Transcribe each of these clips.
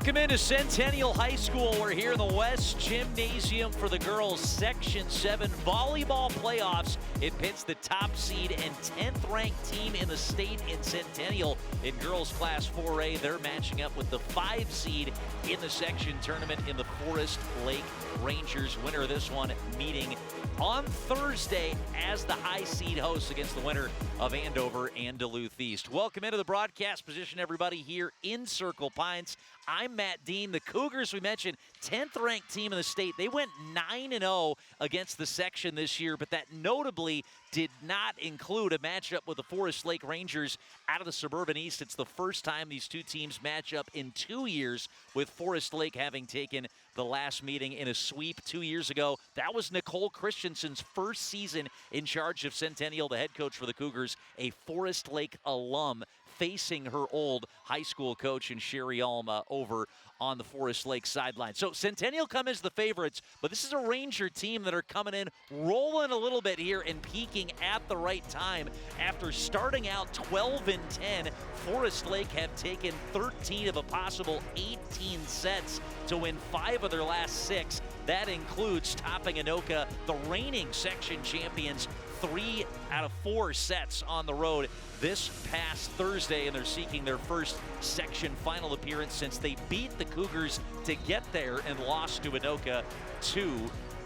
Welcome into Centennial High School. We're here in the West Gymnasium for the girls' Section 7 volleyball playoffs. It pits the top seed and 10th ranked team in the state in Centennial in girls Class 4A. They're matching up with the 5 seed in the section tournament in the Forest Lake Rangers. Winner of this one meeting on Thursday as the high seed hosts against the winner of Andover and Duluth East. Welcome into the broadcast position, everybody, here in Circle Pines. I'm Matt Dean. The Cougars, we mentioned, 10th ranked team in the state. They went 9-0 against the section this year, but that notably did not include a matchup with the Forest Lake Rangers out of the Suburban East. It's the first time these two teams match up in 2 years, with Forest Lake having taken the last meeting in a sweep 2 years ago. That was Nicole Christensen's first season in charge of Centennial, the head coach for the Cougars, a Forest Lake alum, facing her old high school coach in Sherry Alma over on the Forest Lake sideline. So Centennial come as the favorites, but this is a Ranger team that are coming in, rolling a little bit here and peaking at the right time. After starting out 12-10, Forest Lake have taken 13 of a possible 18 sets to win 5 of their last 6. That includes topping Anoka, the reigning section champions, 3 out of 4 sets on the road this past Thursday, and they're seeking their first section final appearance since they beat the Cougars to get there and lost to Anoka 2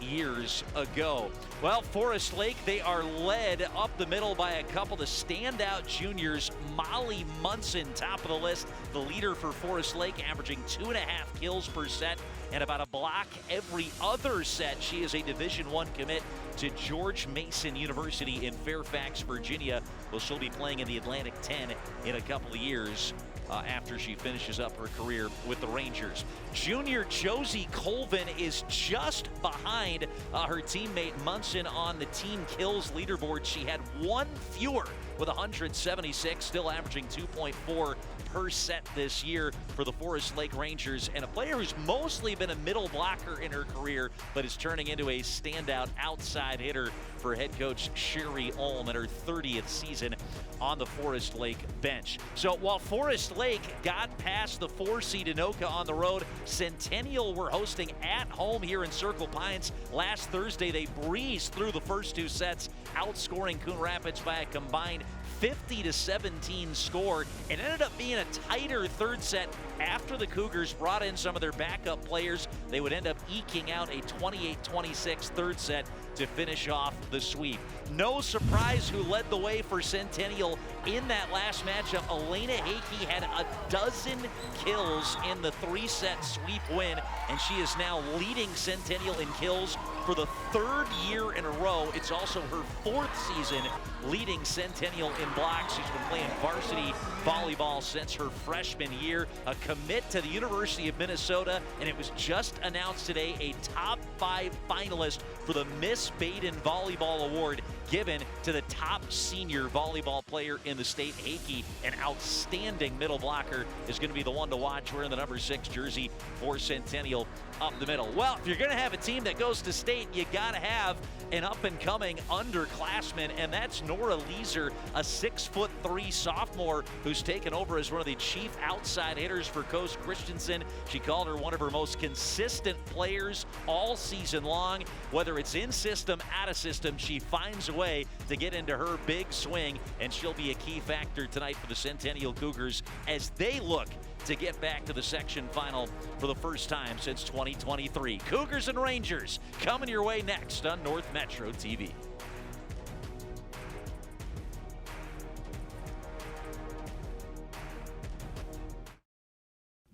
years ago. Well, Forest Lake, they are led up the middle by a couple of standout juniors. Molly Munson, top of the list, the leader for Forest Lake, averaging 2.5 kills per set and about a block every other set. She is a Division I commit to George Mason University in Fairfax, Virginia. Well, she'll be playing in the Atlantic 10 in a couple of years after she finishes up her career with the Rangers. Junior Josie Colvin is just behind her teammate Munson on the team kills leaderboard. She had 1 fewer with 176, still averaging 2.4 per set this year for the Forest Lake Rangers, and a player who's mostly been a middle blocker in her career, but is turning into a standout outside hitter for head coach Sherry Ulm in her 30th season on the Forest Lake bench. So while Forest Lake got past the 4 seed Anoka on the road, Centennial were hosting at home here in Circle Pines. Last Thursday, they breezed through the first 2 sets, outscoring Coon Rapids by a combined 50-17 score. It ended up being a tighter third set after the Cougars brought in some of their backup players. They would end up eking out a 28-26 third set to finish off the sweep. No surprise who led the way for Centennial in that last matchup. Elena Hakey had a dozen kills in the 3-set sweep win, and she is now leading Centennial in kills for the 3rd year in a row. It's also her 4th season leading Centennial in blocks. She's been playing varsity volleyball since her freshman year, a commit to the University of Minnesota, and it was just announced today a top 5 finalist for the Miss Baden Volleyball Award, given to the top senior volleyball player in the state. Hakey, an outstanding middle blocker, is going to be the one to watch wearing the number 6 jersey for Centennial up the middle. Well, if you're going to have a team that goes to state, you got to have an up-and-coming underclassman, and that's Nora Leeser, a 6'3" sophomore who's taken over as one of the chief outside hitters for Coach Christensen. She called her one of her most consistent players all season long. Whether it's in system, out of system, she finds a way to get into her big swing, and she'll be a key factor tonight for the Centennial Cougars as they look to get back to the section final for the first time since 2023. Cougars and Rangers coming your way next on North Metro TV.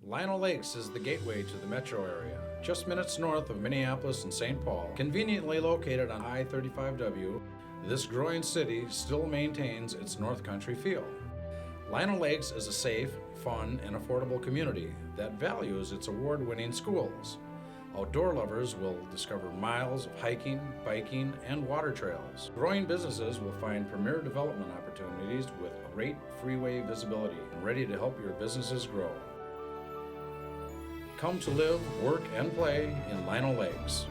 Lino Lakes is the gateway to the metro area, just minutes north of Minneapolis and St. Paul. Conveniently located on I-35W, this growing city still maintains its North Country feel. Lino Lakes is a safe, fun, and affordable community that values its award-winning schools. Outdoor lovers will discover miles of hiking, biking, and water trails. Growing businesses will find premier development opportunities with great freeway visibility and ready to help your businesses grow. Come to live, work, and play in Lino Lakes.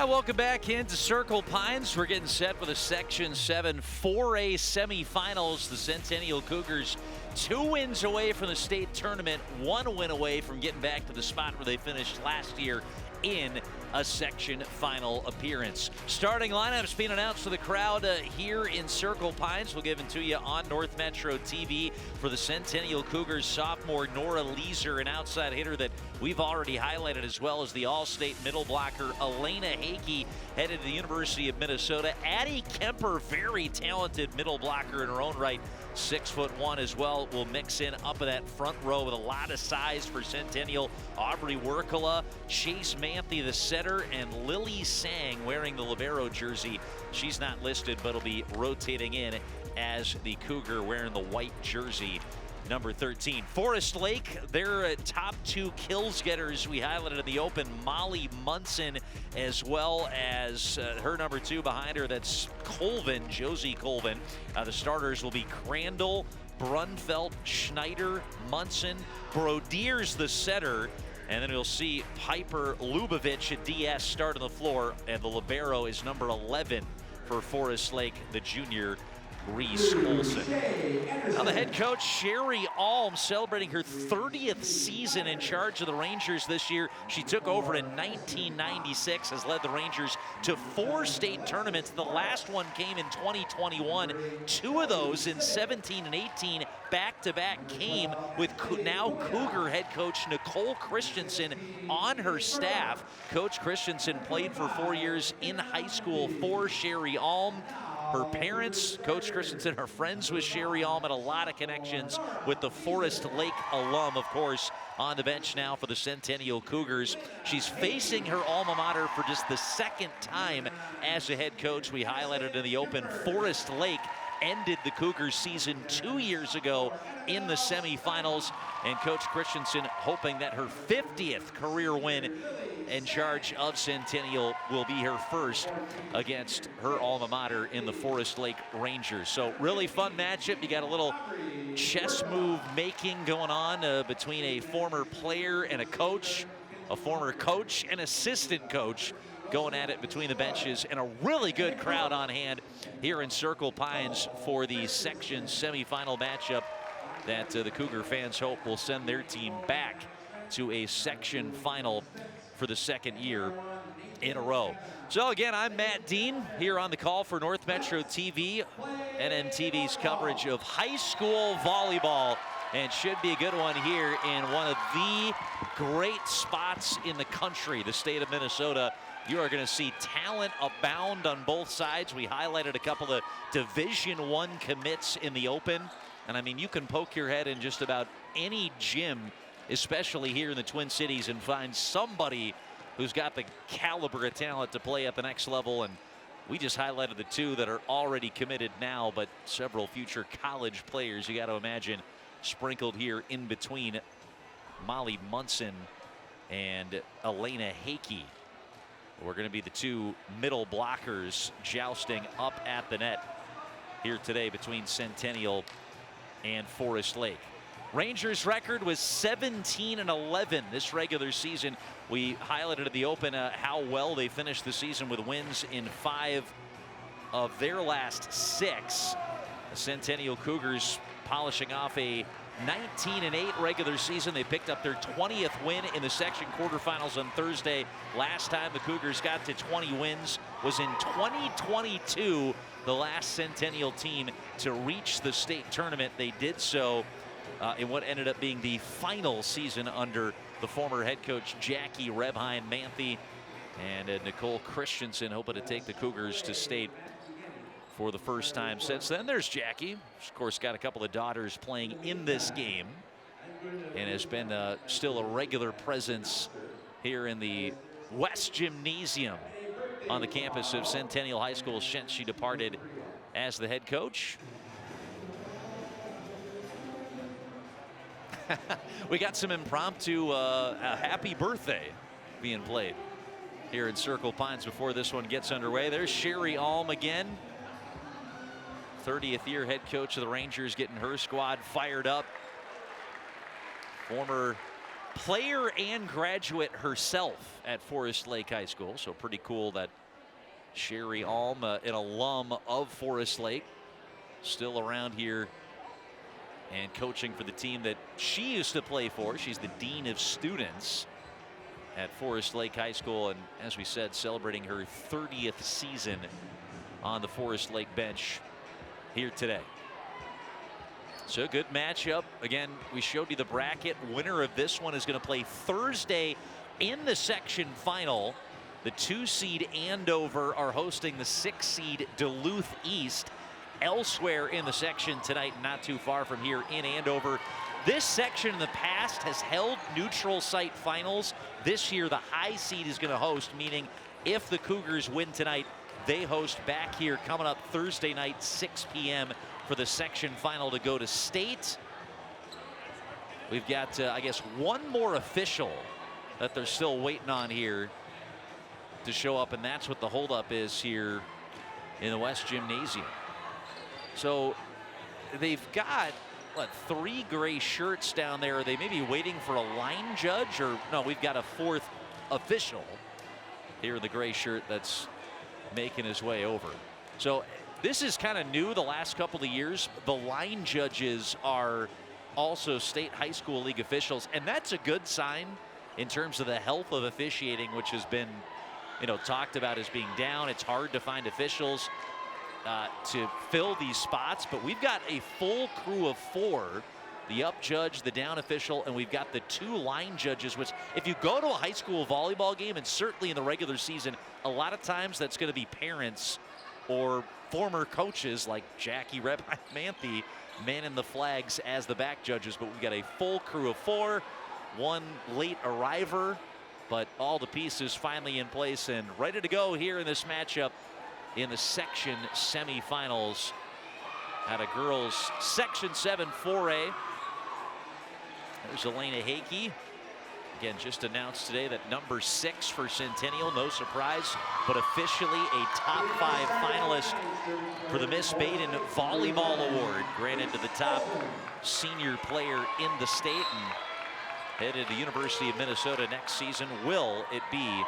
Welcome back into Circle Pines. We're getting set for the Section 7 4A semifinals. The Centennial Cougars 2 wins away from the state tournament, 1 win away from getting back to the spot where they finished last year in a section final appearance. Starting lineups being announced to the crowd here in Circle Pines. We'll give them to you on North Metro TV. For the Centennial Cougars, sophomore Nora Leeser, an outside hitter that we've already highlighted, as well as the all-state middle blocker Elena Hakey, headed to the University of Minnesota. Addie Kemper, very talented middle blocker in her own right, 6'1" as well, will mix in up in that front row with a lot of size for Centennial. Aubrey Werkala, Chase Manthe, the setter, and Lily Sang wearing the libero jersey. She's not listed, but will be rotating in as the Cougar wearing the white jersey, number 13. Forest Lake, their top 2 kills getters we highlighted in the open, Molly Munson, as well as her number 2 behind her, that's Colvin, Josie Colvin. The starters will be Crandall, Brunfelt, Schneider, Munson, Brodier's the setter, and then we'll see Piper Lubavitch at DS start on the floor, and the libero is number 11 for Forest Lake, the junior Reese Olson. Now the head coach, Sherry Alm, celebrating her 30th season in charge of the Rangers this year. She took over in 1996, has led the Rangers to 4 state tournaments. The last one came in 2021. 2 of those in 17 and 18 back-to-back came with now Cougar head coach Nicole Christensen on her staff. Coach Christensen played for 4 years in high school for Sherry Alm. Her parents, Coach Christensen, are friends with Sherry Alm, and a lot of connections with the Forest Lake alum, of course, on the bench now for the Centennial Cougars. She's facing her alma mater for just the 2nd time as a head coach. We highlighted in the open, Forest Lake ended the Cougars season 2 years ago in the semifinals, and Coach Christensen hoping that her 50th career win in charge of Centennial will be her first against her alma mater in the Forest Lake Rangers. So really fun matchup. You got a little chess move making going on between a former player and a coach, a former coach and assistant coach going at it between the benches, and a really good crowd on hand here in Circle Pines for the section semifinal matchup that the Cougar fans hope will send their team back to a section final for the 2nd year in a row. So again, I'm Matt Dean here on the call for North Metro TV, NMTV's coverage of high school volleyball, and should be a good one here in one of the great spots in the country, the state of Minnesota. You are going to see talent abound on both sides. We highlighted a couple of Division I commits in the open. And I mean, you can poke your head in just about any gym, especially here in the Twin Cities, and find somebody who's got the caliber of talent to play at the next level. And we just highlighted the 2 that are already committed now, but several future college players, you got to imagine, sprinkled here in between Molly Munson and Elena Hakey. We're going to be the 2 middle blockers jousting up at the net here today between Centennial and Forest Lake. Rangers record was 17-11 this regular season. We highlighted at the open how well they finished the season with wins in 5 of their last 6. The Centennial Cougars polishing off a 19-8 regular season. They picked up their 20th win in the section quarterfinals on Thursday. Last time the Cougars got to 20 wins was in 2022, the last Centennial team to reach the state tournament. They did so in what ended up being the final season under the former head coach Jackie Rebheim-Manthe, and Nicole Christensen hoping to take the Cougars to state for the first time since then. There's Jackie, of course, got a couple of daughters playing in this game and has been still a regular presence here in the West Gymnasium on the campus of Centennial High School since she departed as the head coach. We got some impromptu a happy birthday being played here in Circle Pines before this one gets underway. There's Sherry Alm again, 30th year head coach of the Rangers, getting her squad fired up. Former player and graduate herself at Forest Lake High School. So pretty cool that Sherry Alm, an alum of Forest Lake, still around here and coaching for the team that she used to play for. She's the Dean of Students at Forest Lake High School, and as we said, celebrating her 30th season on the Forest Lake bench here today. So good matchup. Again, we showed you the bracket. Winner of this one is going to play Thursday in the section final. The 2-seed Andover are hosting the 6-seed Duluth East. Elsewhere in the section tonight, not too far from here in Andover. This section in the past has held neutral site finals. This year, the high seed is going to host, meaning if the Cougars win tonight, they host back here coming up Thursday night, 6 p.m. for the section final to go to state. We've got, I guess, one more official that they're still waiting on here to show up, and that's what the holdup is here in the West Gymnasium. So they've got, what, 3 gray shirts down there. Are they maybe waiting for a line judge? Or no, we've got a 4th official here in the gray shirt that's making his way over. So this is kind of new the last couple of years. The line judges are also state high school league officials, and that's a good sign in terms of the health of officiating, which has been, you know, talked about as being down. It's hard to find officials to fill these spots, but we've got a full crew of 4, the up judge, the down official, and we've got the 2 line judges, which if you go to a high school volleyball game, and certainly in the regular season, a lot of times that's going to be parents or former coaches like Jackie Manthe manning the flags as the back judges. But we've got a full crew of 4, 1 late arriver, but all the pieces finally in place and ready to go here in this matchup in the section semifinals at a girls section 7 4A. There's Elena Hakey. Again, just announced today that number 6 for Centennial, no surprise, but officially a top 5 finalist for the Miss Baden Volleyball Award, granted to the top senior player in the state, and headed to the University of Minnesota next season. Will it be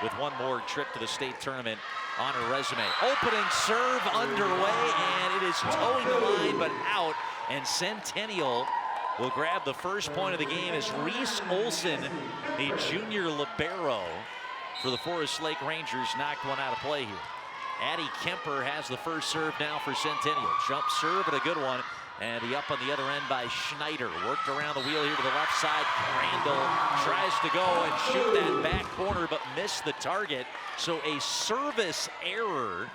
with one more trip to the state tournament on her resume? Opening serve underway, and it is towing the line, but out, and Centennial will grab the first point of the game as Reese Olson, the junior libero for the Forest Lake Rangers, knocked one out of play here. Addie Kemper has the first serve now for Centennial. Jump serve and a good one. And the up on the other end by Schneider. Worked around the wheel here to the left side. Crandall tries to go and shoot that back corner, but missed the target. So a service error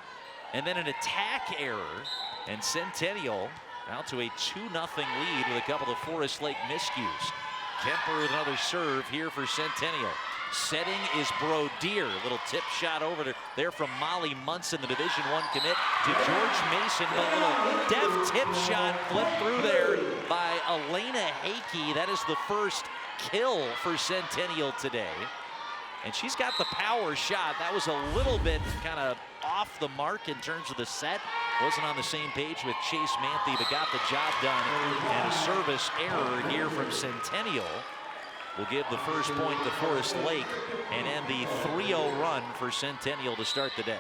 and then an attack error. And Centennial out to a 2-0 lead with a couple of Forest Lake miscues. Kemper with another serve here for Centennial. Setting is Brodier. A little tip shot over there from Molly Munson, the Division I commit, to George Mason. But a little deft tip shot flipped through there by Elena Hakey. That is the first kill for Centennial today. And she's got the power shot. That was a little bit kind of off the mark in terms of the set. Wasn't on the same page with Chase Manthe, but got the job done. And a service error here from Centennial will give the first point to Forest Lake and end the 3-0 run for Centennial to start the day.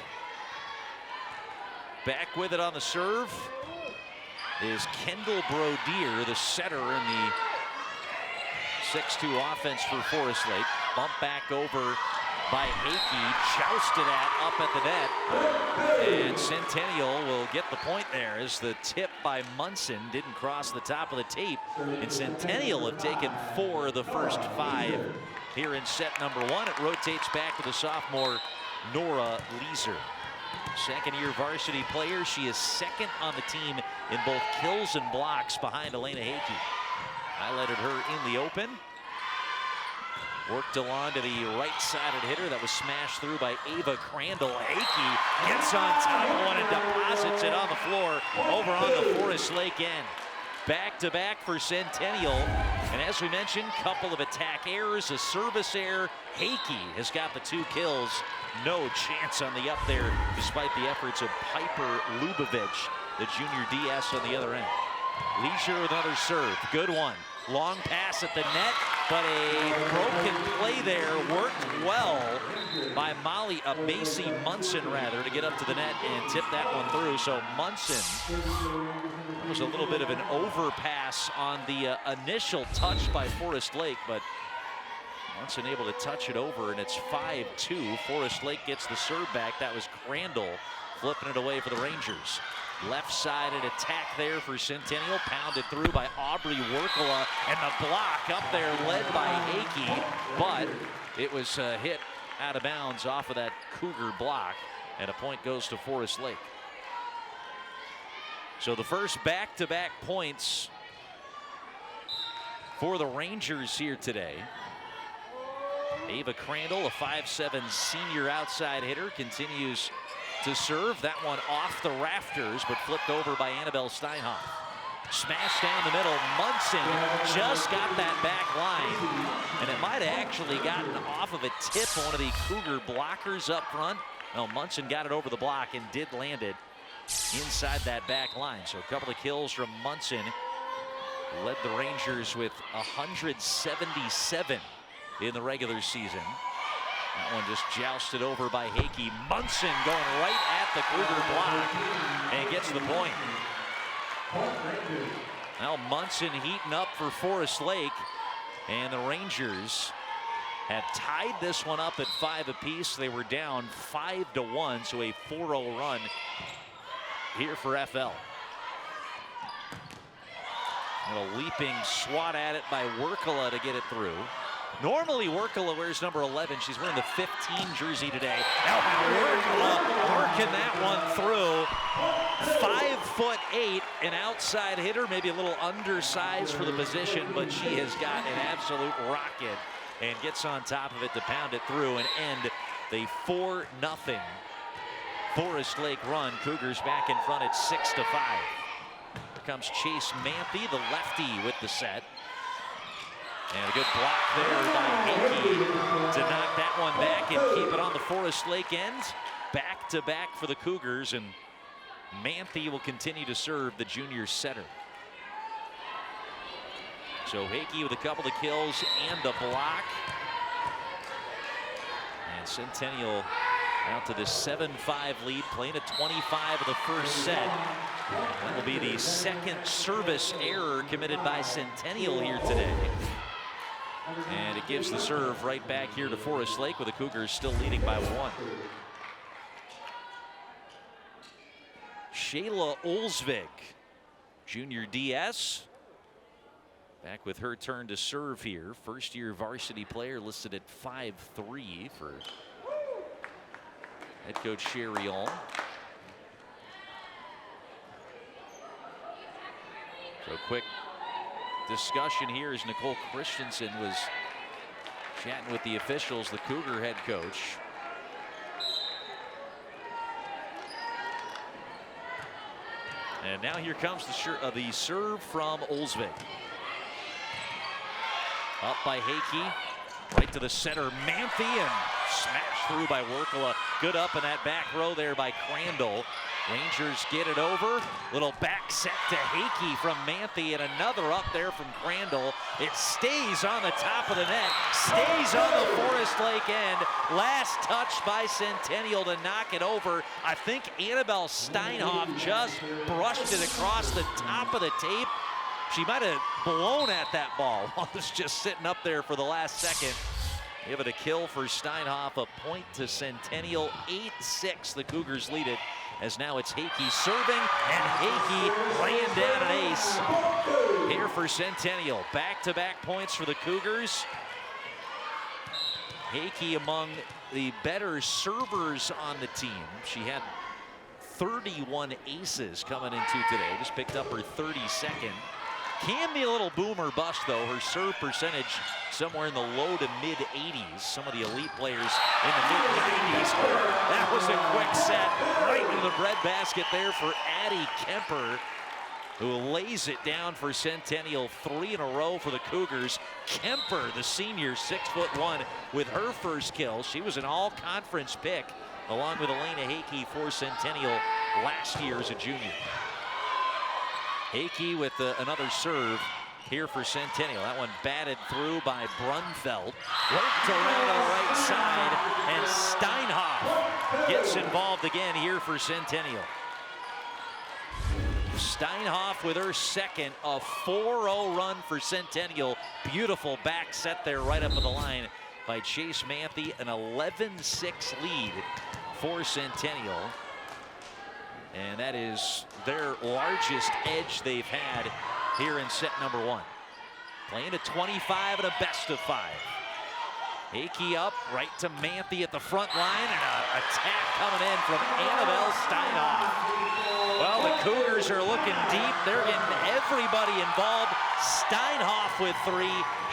Back with it on the serve is Kendall Brodier, the setter in the 6-2 offense for Forest Lake. Bump back over by Hakey, jousted up at the net, and Centennial will get the point there as the tip by Munson didn't cross the top of the tape, and Centennial have taken 4 of the first 5 here in set number 1. It rotates back to the sophomore Nora Leeser. Second-year varsity player. She is second on the team in both kills and blocks behind Elena Hakey. Highlighted her in the open. Worked along to the right-sided hitter that was smashed through by Ava Crandall. Hakey gets on top of one and deposits it on the floor over on the Forest Lake end. Back-to-back for Centennial. And as we mentioned, couple of attack errors, a service error. Hakey has got the 2 kills. No chance on the up there, despite the efforts of Piper Lubavitch, the junior DS on the other end. Leisure with another serve. Good one. Long pass at the net. but a broken play there worked well by Macy Munson, rather, to get up to the net and tip that one through. So Munson, that was a little bit of an overpass on the initial touch by Forest Lake, but Munson able to touch it over, and it's 5-2. Forest Lake gets the serve back. That was Crandall flipping it away for the Rangers. Left-sided attack there for Centennial, pounded through by Aubrey Workala, and the block up there led by Hakey, but it was hit out of bounds off of that Cougar block, and a point goes to Forest Lake. So the first back-to-back points for the Rangers here today. Ava Crandall, a 5'7" senior outside hitter, continues to serve. That one off the rafters, but flipped over by Annabelle Steinhoff. Smash down the middle. Munson just got that back line, and it might have actually gotten off of a tip on one of the Cougar blockers up front. No, Munson got it over the block and did land it inside that back line. So a couple of kills from Munson. Led the Rangers with 177 in the regular season. That one just jousted over by Hakey. Munson going right at the Cougar block and gets the point. Now Munson heating up for Forest Lake, and the Rangers have tied this one up at 5 apiece. They were down 5-1, so a 4-0 run here for FL. And a leaping swat at it by Workala to get it through. Normally Workala wears number 11. She's wearing the 15 jersey today. Now Workala working that one through. 5'8", an outside hitter, maybe a little undersized for the position, but she has got an absolute rocket and gets on top of it to pound it through and end the 4-0 Forest Lake run. Cougars back in front at 6-5. Here comes Chase Mampy, the lefty, with the set. And a good block there by Hakey to knock that one back and keep it on the Forest Lake end. Back to back for the Cougars, and Manthe will continue to serve the junior setter. So Hakey with a couple of kills and a block. And Centennial out to the 7-5 lead, playing at 25 of the first set. That will be the second service error committed by Centennial here today. And it gives the serve right back here to Forest Lake, with the Cougars still leading by 1. Shayla Olsvik, junior DS, back with her turn to serve here. First year varsity player, listed at 5'3" for head coach Sherry Ulm. So quick discussion here as Nicole Christensen was chatting with the officials, the Cougar head coach. And now here comes the serve from Olsvik. Up by Hakey, right to the center, Manthe, and smashed through by Workala. Good up in that back row there by Crandall. Rangers get it over. Little back set to Hakey from Manthe, and another up there from Crandall. It stays on the top of the net, stays on the Forest Lake end. Last touch by Centennial to knock it over. I think Annabelle Steinhoff just brushed it across the top of the tape. She might have blown at that ball while it's just sitting up there for the last second. Give it a kill for Steinhoff, a point to Centennial. 8-6, the Cougars lead it, as now it's Hakey serving, and Hakey laying down an ace here for Centennial. Back-to-back points for the Cougars. Hakey among the better servers on the team. She had 31 aces coming into today, just picked up her 32nd. Can be a little boom or bust, though. Her serve percentage somewhere in the low to mid 80s. Some of the elite players in the mid 90s. That was a quick set right into the breadbasket there for Addie Kemper, who lays it down for Centennial. 3 in a row for the Cougars. Kemper, the senior, 6'1", with her first kill. She was an all-conference pick, along with Elena Hakey for Centennial last year as a junior. Hakey with another serve here for Centennial. That one batted through by Brunfeld. Worked around to the right side, and Steinhoff gets involved again here for Centennial. Steinhoff with her second, a 4-0 run for Centennial. Beautiful back set there right up at the line by Chase Manthe, an 11-6 lead for Centennial. And that is their largest edge they've had here in set number 1. Playing a 25 and a best of 5. Hickey up, right to Manthe at the front line, and an attack coming in from Annabelle Steinhoff. Well, the Cougars are looking deep. They're getting everybody involved. Steinhoff with 3,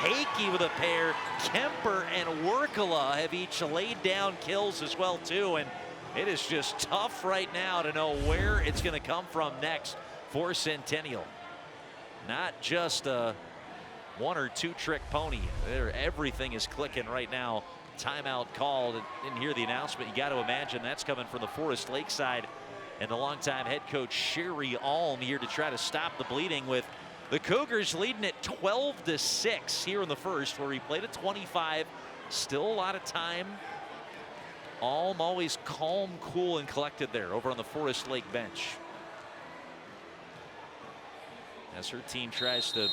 Hickey with a pair, Kemper and Workala have each laid down kills as well too, and it is just tough right now to know where it's going to come from next for Centennial. Not just a 1 or 2 trick pony. Everything is clicking right now. Timeout called. Didn't hear the announcement. You got to imagine that's coming from the Forest Lake side, and the longtime head coach Sherry Alm here to try to stop the bleeding, with the Cougars leading at 12-6 here in the first, where he played at 25. Still a lot of time. Alm always calm, cool, and collected there over on the Forest Lake bench, as her team tries to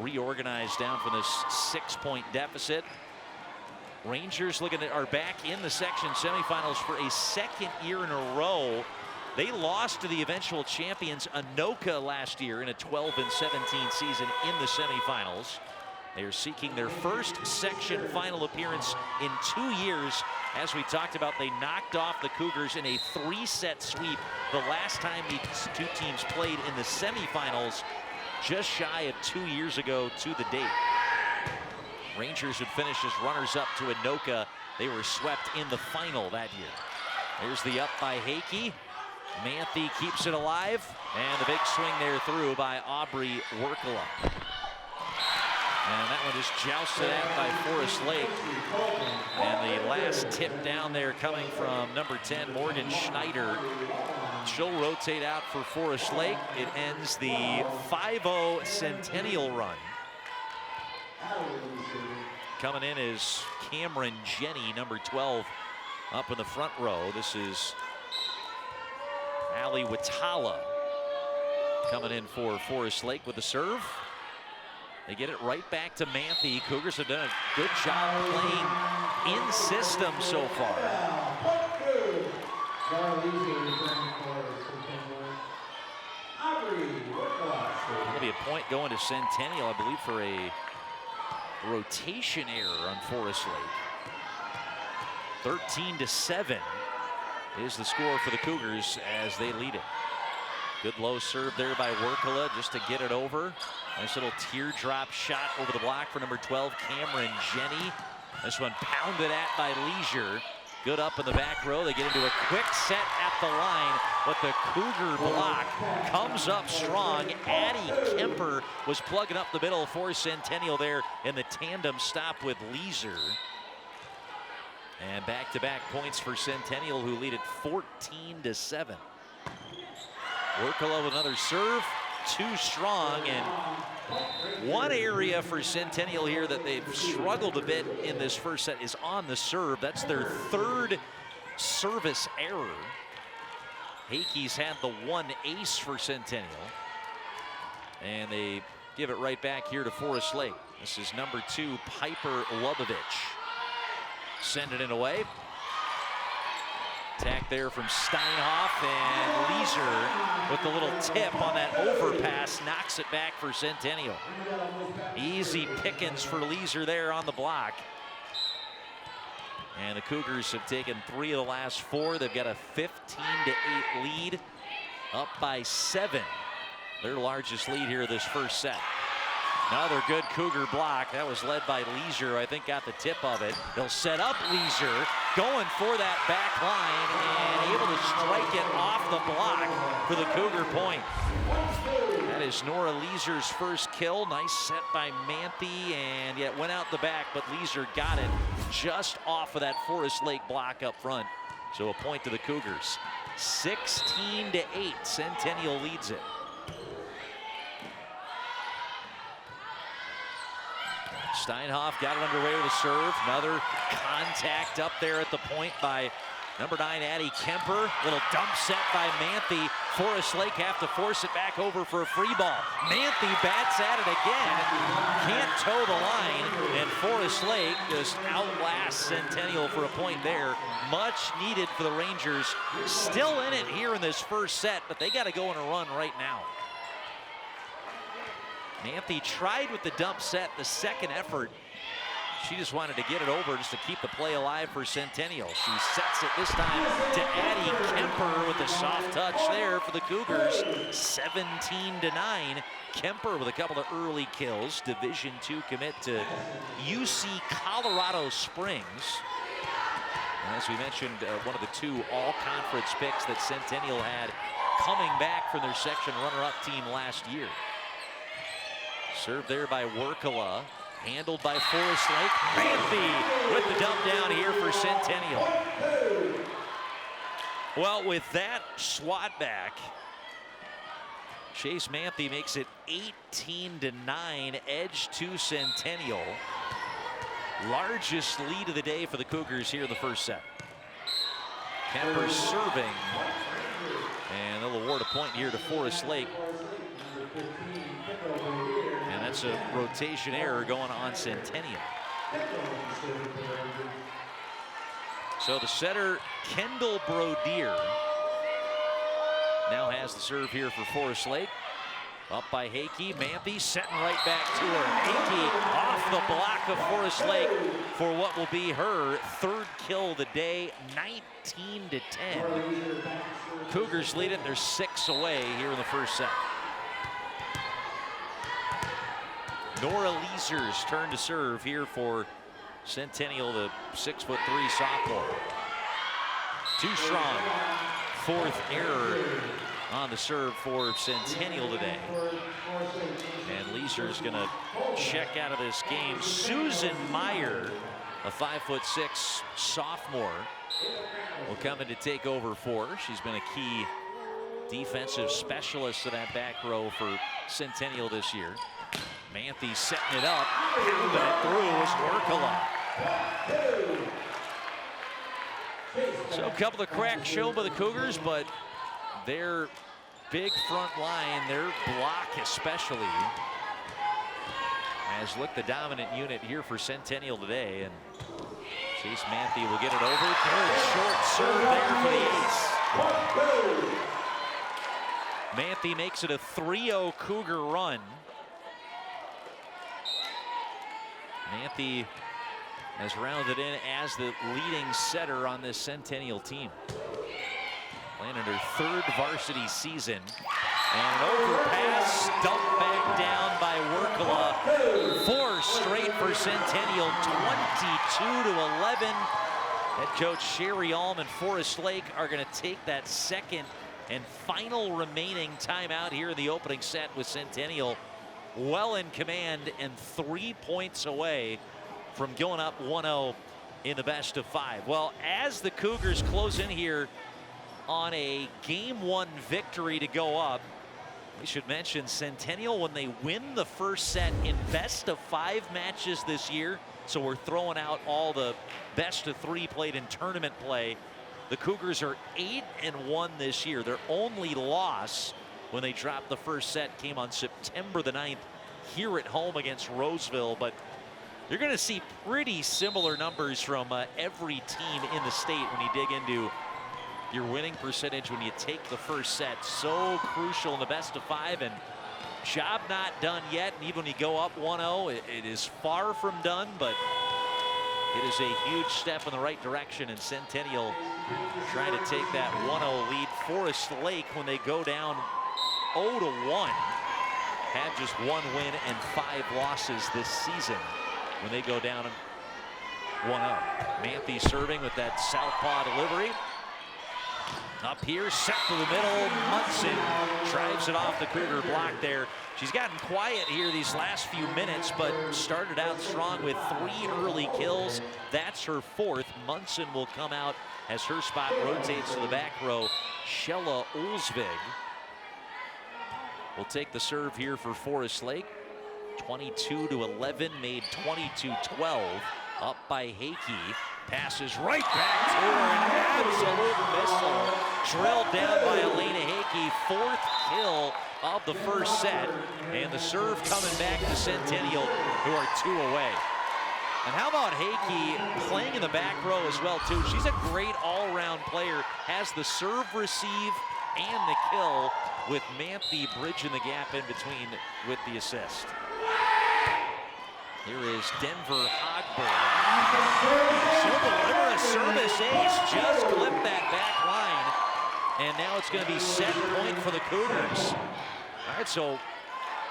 reorganize down from this 6-point deficit. Rangers are back in the section semifinals for a second year in a row. They lost to the eventual champions Anoka last year in a 12-17 season in the semifinals. They are seeking their first section final appearance in 2 years. As we talked about, they knocked off the Cougars in a 3-set sweep the last time these two teams played in the semifinals, just shy of 2 years ago to the date. Rangers would finish as runners-up to Anoka. They were swept in the final that year. There's the up by Hickey. Manthe keeps it alive, and the big swing there through by Aubrey Workala. And that one just jousted at by Forest Lake. And the last tip down there coming from number 10, Morgan Schneider. She'll rotate out for Forest Lake. It ends the 5-0 Centennial run. Coming in is Cameron Jenny, number 12, up in the front row. This is Ali Watala coming in for Forest Lake with the serve. They get it right back to Manthe. Cougars have done a good job playing in system so far. There'll be a point going to Centennial, I believe, for a rotation error on Forest Lake. 13-7 is the score for the Cougars as they lead it. Good low serve there by Workala just to get it over. Nice little teardrop shot over the block for number 12, Cameron Jenny. This one pounded at by Leisure. Good up in the back row. They get into a quick set at the line, but the Cougar block comes up strong. Addie Kemper was plugging up the middle for Centennial there in the tandem stop with Leisure. And back-to-back points for Centennial, who lead at 14-7. Workala with another serve. Too strong, and one area for Centennial here that they've struggled a bit in this first set is on the serve. That's their 3rd service error. Hickey's had the 1 ace for Centennial, and they give it right back here to Forest Lake. This is number 2, Piper Lubovich. Sending it away. Attack there from Steinhoff, and Leisure with the little tip on that overpass knocks it back for Centennial. Easy pickings for Leisure there on the block. And the Cougars have taken 3 of the last 4. They've got a 15-8 lead, up by 7. Their largest lead here this first set. Another good Cougar block. That was led by Leisure. I think got the tip of it. They'll set up Leisure, going for that back line, and able to strike it off the block for the Cougar point. That is Nora Leisure's first kill. Nice set by Manthe, and yet went out the back, but Leisure got it just off of that Forest Lake block up front. So a point to the Cougars. 16-8, Centennial leads it. Steinhoff got it underway with a serve. Another contact up there at the point by number 9, Addie Kemper. Little dump set by Manthe. Forest Lake have to force it back over for a free ball. Manthe bats at it again. Can't toe the line. And Forest Lake just outlasts Centennial for a point there. Much needed for the Rangers. Still in it here in this first set, but they got to go on a run right now. Manthe tried with the dump set, the second effort. She just wanted to get it over just to keep the play alive for Centennial. She sets it this time to Addie Kemper with a soft touch there for the Cougars. 17-9. Kemper with a couple of early kills. Division II commit to UC Colorado Springs. And as we mentioned, one of the 2 all-conference picks that Centennial had coming back from their section runner-up team last year. Served there by Workala. Handled by Forest Lake. Manthe with the dump down here for Centennial. Well, with that swat back, Chase Manthe makes it 18-9, edge to Centennial. Largest lead of the day for the Cougars here in the first set. Kemper serving. And they'll award a point here to Forest Lake. And that's a rotation error going on Centennial. So the setter, Kendall Brodier, now has the serve here for Forest Lake. Up by Hakey. Manthe setting right back to her. Hakey off the block of Forest Lake for what will be her 3rd kill of the day, 19-10. Cougars lead it. They're 6 away here in the first set. Nora Leeser's turn to serve here for Centennial, the 6'3" sophomore. Too strong. 4th error on the serve for Centennial today. And Leeser's gonna check out of this game. Susan Meyer, a 5'6" sophomore, will come in to take over for her. She's been a key defensive specialist of that back row for Centennial this year. Manthe setting it up, pounding it through is Workala. So a couple of cracks shown by the Cougars, but their big front line, their block especially, has looked the dominant unit here for Centennial today. And Chase Manthe will get it over. Good short serve there for the ace. Manthe makes it a 3-0 Cougar run. Manthe has rounded in as the leading setter on this Centennial team. Playing in her 3rd varsity season. And an overpass, dumped back down by Workala. 4 straight for Centennial, 22-11. Head coach Sherry Alm and Forest Lake are going to take that second and final remaining timeout here in the opening set, with Centennial well in command and 3 points away from going up 1-0 in the best of 5. Well, as the Cougars close in here on a Game 1 victory to go up, we should mention Centennial, when they win the first set in best of 5 matches this year, so we're throwing out all the best of 3 played in tournament play, the Cougars are 8-1 this year. Their only loss when they dropped the first set came on September the 9th here at home against Roseville. But you're going to see pretty similar numbers from every team in the state when you dig into your winning percentage when you take the first set. So crucial in the best of 5, and job not done yet. And even when you go up 1-0, it is far from done, but it is a huge step in the right direction, and Centennial trying to take that 1-0 lead. Forest Lake, when they go down 0-1, have just 1 win and 5 losses this season when they go down 1-0. Manthe serving with that southpaw delivery. Up here, set to the middle. Munson drives it off the Cougar block there. She's gotten quiet here these last few minutes, but started out strong with 3 early kills. That's her 4th. Munson will come out as her spot rotates to the back row. Shella Olsvig will take the serve here for Forest Lake. 22-11, made 22-12. Up by Hakey. Passes right back to her. An absolute missile. Drilled down by Elena Hakey. 4th kill of the first set. And the serve coming back to Centennial, who are 2 away. And how about Hakey playing in the back row as well, too? She's a great all-around player. Has the serve, receive, and the kill, with Manthe bridging the gap in between with the assist. Here is Denver Hogberg. She'll deliver a service ace, just clipped that back line. And now it's going to be set point for the Cougars. All right, so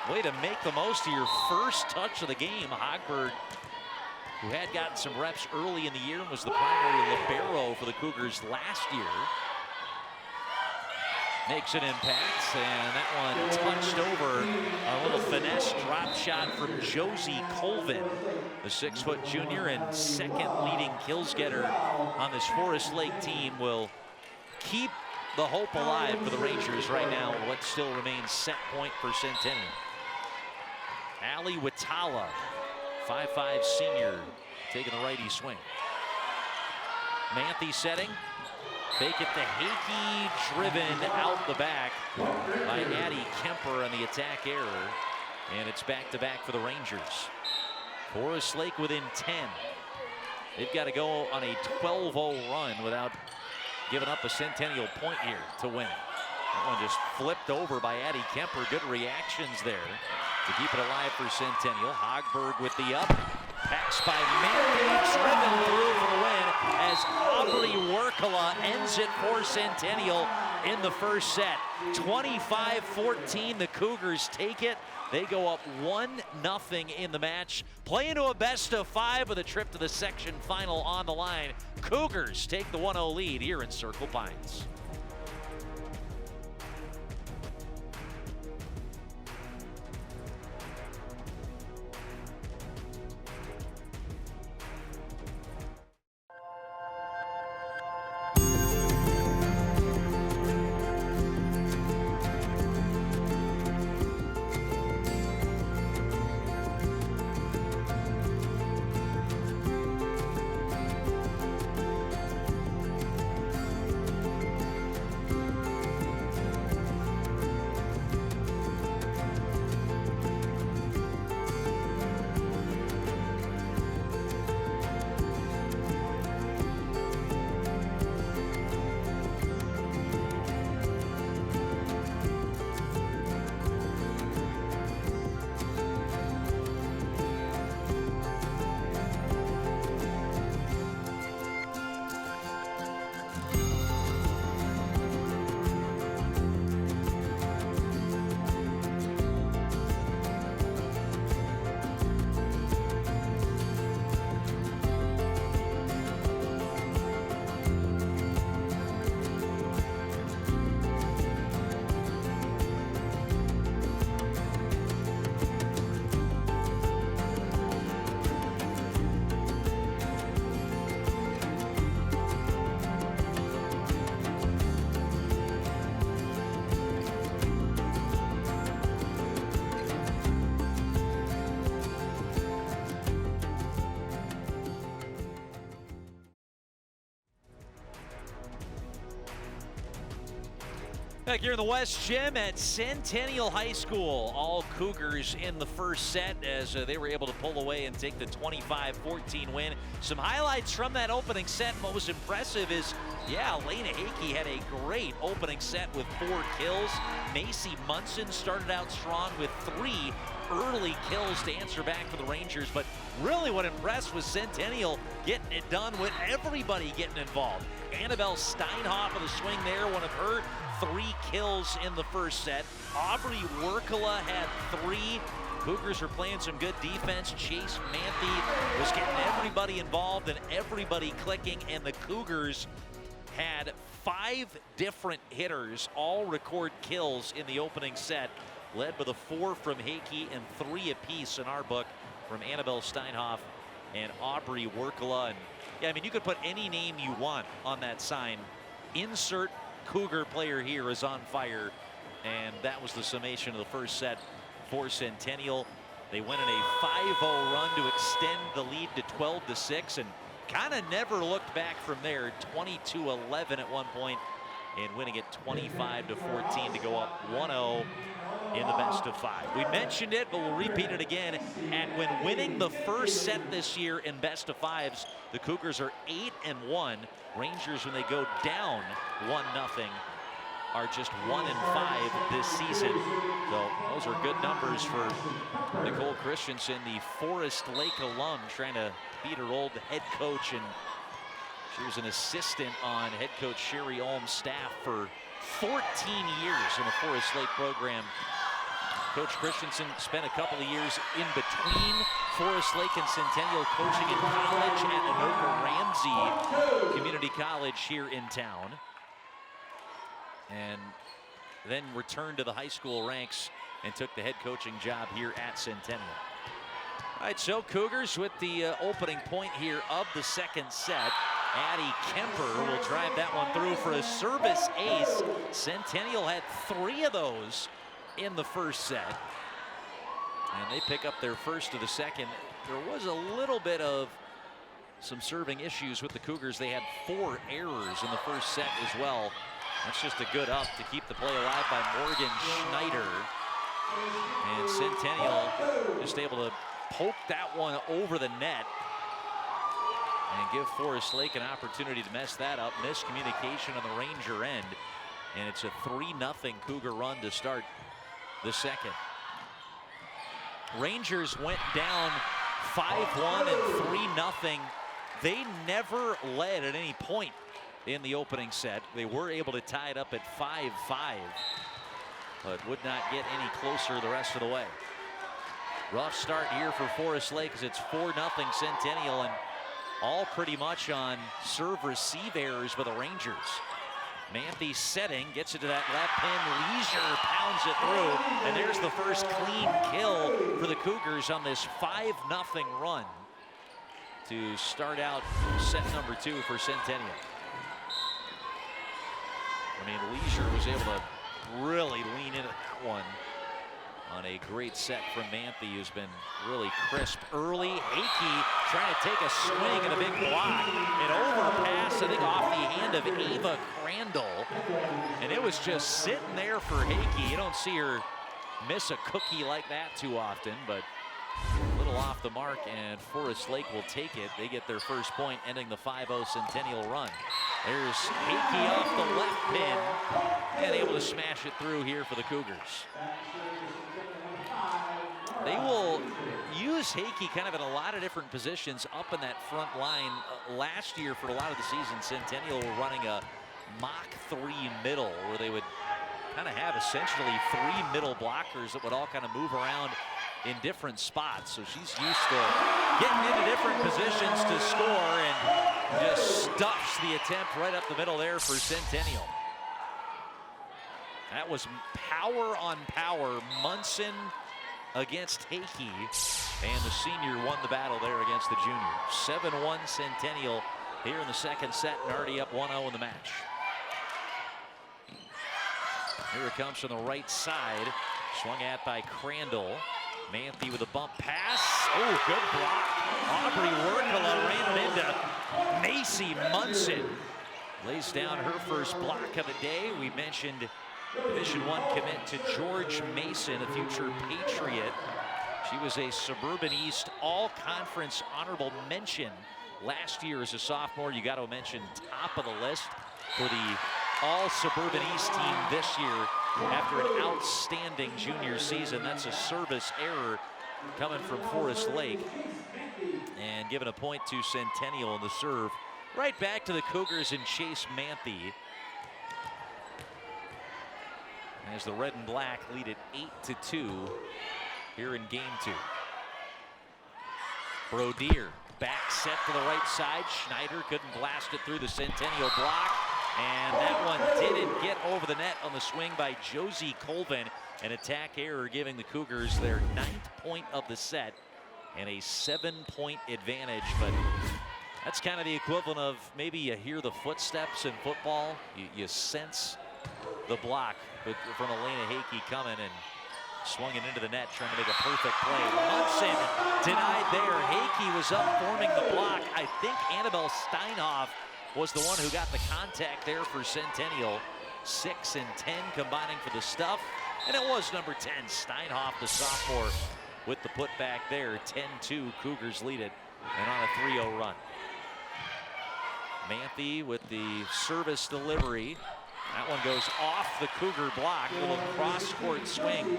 way to make the most of your first touch of the game. Hogberg, who had gotten some reps early in the year and was the primary libero for the Cougars last year, makes an impact, and that one touched over. A little finesse drop shot from Josie Colvin, the 6-foot junior and second leading kills getter on this Forest Lake team, will keep the hope alive for the Rangers right now. What still remains set point for Centennial. Ali Watala, 5'5" senior, taking the righty swing. Manthe setting. Fake it to Hakey, driven out the back by Addie Kemper on the attack error. And it's back-to-back for the Rangers. Forest Lake within 10. They've got to go on a 12-0 run without giving up a Centennial point here to win. That one just flipped over by Addie Kemper. Good reactions there to keep it alive for Centennial. Hogberg with the up. Pass by Manthe, driven through for the win as Aubrey Workala ends it for Centennial in the first set. 25-14, the Cougars take it. They go up 1-0 in the match. Play into a best-of-5 with a trip to the section final on the line. Cougars take the 1-0 lead here in Circle Pines. Back here in the West Gym at Centennial High School. All Cougars in the first set as they were able to pull away and take the 25-14 win. Some highlights from that opening set. What was impressive is, yeah, Elena Hakey had a great opening set with 4 kills. Macy Munson started out strong with 3 early kills to answer back for the Rangers. But really what impressed was Centennial getting it done with everybody getting involved. Annabelle Steinhoff with a swing there, one of her 3 kills in the first set. Aubrey Workala had 3. Cougars were playing some good defense. Chase Manthe was getting everybody involved and everybody clicking, and the Cougars had 5 different hitters all record kills in the opening set, led by the 4 from Hakey and 3 apiece in our book from Annabelle Steinhoff and Aubrey Workala. And yeah, I mean, you could put any name you want on that sign. Insert Cougar player here is on fire, and that was the summation of the first set for Centennial. They went in a 5-0 run to extend the lead to 12-6 and kind of never looked back from there. 22-11 at one point and winning it 25-14 to go up 1-0 in the best of 5. We mentioned it, but we'll repeat it again. And when winning the first set this year in best of 5s, the Cougars are 8-1. Rangers, when they go down 1-0, are just 1-5 this season. So those are good numbers for Nicole Christensen, the Forest Lake alum, trying to beat her old head coach. And she was an assistant on head coach Sherry Olm's staff for 14 years in the Forest Lake program. Coach Christensen spent a couple of years in between Forest Lake and Centennial, coaching in college at Anoka Ramsey Community College here in town, and then returned to the high school ranks and took the head coaching job here at Centennial. All right, so Cougars with the opening point here of the second set. Addie Kemper will drive that one through for a service ace. Centennial had 3 of those in the first set, and they pick up their first of the second. There was a little bit of some serving issues with the Cougars. They had 4 errors in the first set as well. That's just a good up to keep the play alive by Morgan Schneider. And Centennial just able to poke that one over the net and give Forest Lake an opportunity to mess that up. Miscommunication on the Ranger end, and it's a 3-0 Cougar run to start the second. Rangers went down 5-1 and 3-0. They never led at any point in the opening set. They were able to tie it up at 5-5, but would not get any closer the rest of the way. Rough start here for Forest Lake as it's 4-0 Centennial, and all pretty much on serve-receive errors by the Rangers. Manthe setting, gets it to that left pin. Leisure pounds it through, and there's the first clean kill for the Cougars on this 5-0 run to start out set number 2 for Centennial. I mean, Leisure was able to really lean into that one on a great set from Manthe, who's been really crisp early. Hakey trying to take a swing and a big block. An overpass, I think, off the hand of Ava Crandall. And it was just sitting there for Hakey. You don't see her miss a cookie like that too often, but a little off the mark, and Forest Lake will take it. They get their first point, ending the 5-0 Centennial run. There's Hakey off the left pin, and able to smash it through here for the Cougars. They will use Hakey kind of in a lot of different positions up in that front line. Last year, for a lot of the season, Centennial were running a Mach 3 middle, where they would kind of have essentially 3 middle blockers that would all kind of move around in different spots. So she's used to getting into different positions to score, and just stuffs the attempt right up the middle there for Centennial. That was power on power. Munson against Hakey, and the senior won the battle there against the junior. 7-1 Centennial here in the second set, and already up 1-0 in the match. Here it comes from the right side, swung at by Crandall. Manthe with a bump pass. Oh, good block. Aubrey Werkala ran it into Macy Munson. Lays down her first block of the day. We mentioned Division I commit to George Mason, a future Patriot. She was a Suburban East All-Conference honorable mention last year as a sophomore. You got to mention top of the list for the All-Suburban East team this year after an outstanding junior season. That's a service error coming from Forest Lake, and giving a point to Centennial in the serve. Right back to the Cougars and Chase Manthe, as the red and black lead it 8-2 here in game 2. Brodier back set to the right side. Schneider couldn't blast it through the Centennial block, and that one didn't get over the net on the swing by Josie Colvin. An attack error giving the Cougars their 9th point of the set and a 7-point advantage. But that's kind of the equivalent of maybe you hear the footsteps in football. You sense the block from Elena Hakey coming, and Swung it into the net, trying to make a perfect play. Munson denied there. Hakey was up, forming the block. I think Annabelle Steinhoff was the one who got the contact there for Centennial. 6 and 10 combining for the stuff. And it was number 10, Steinhoff, the sophomore, with the putback there. 10-2, Cougars lead it, and on a 3-0 run. Manthe with the service delivery. That one goes off the Cougar block. A little cross-court swing.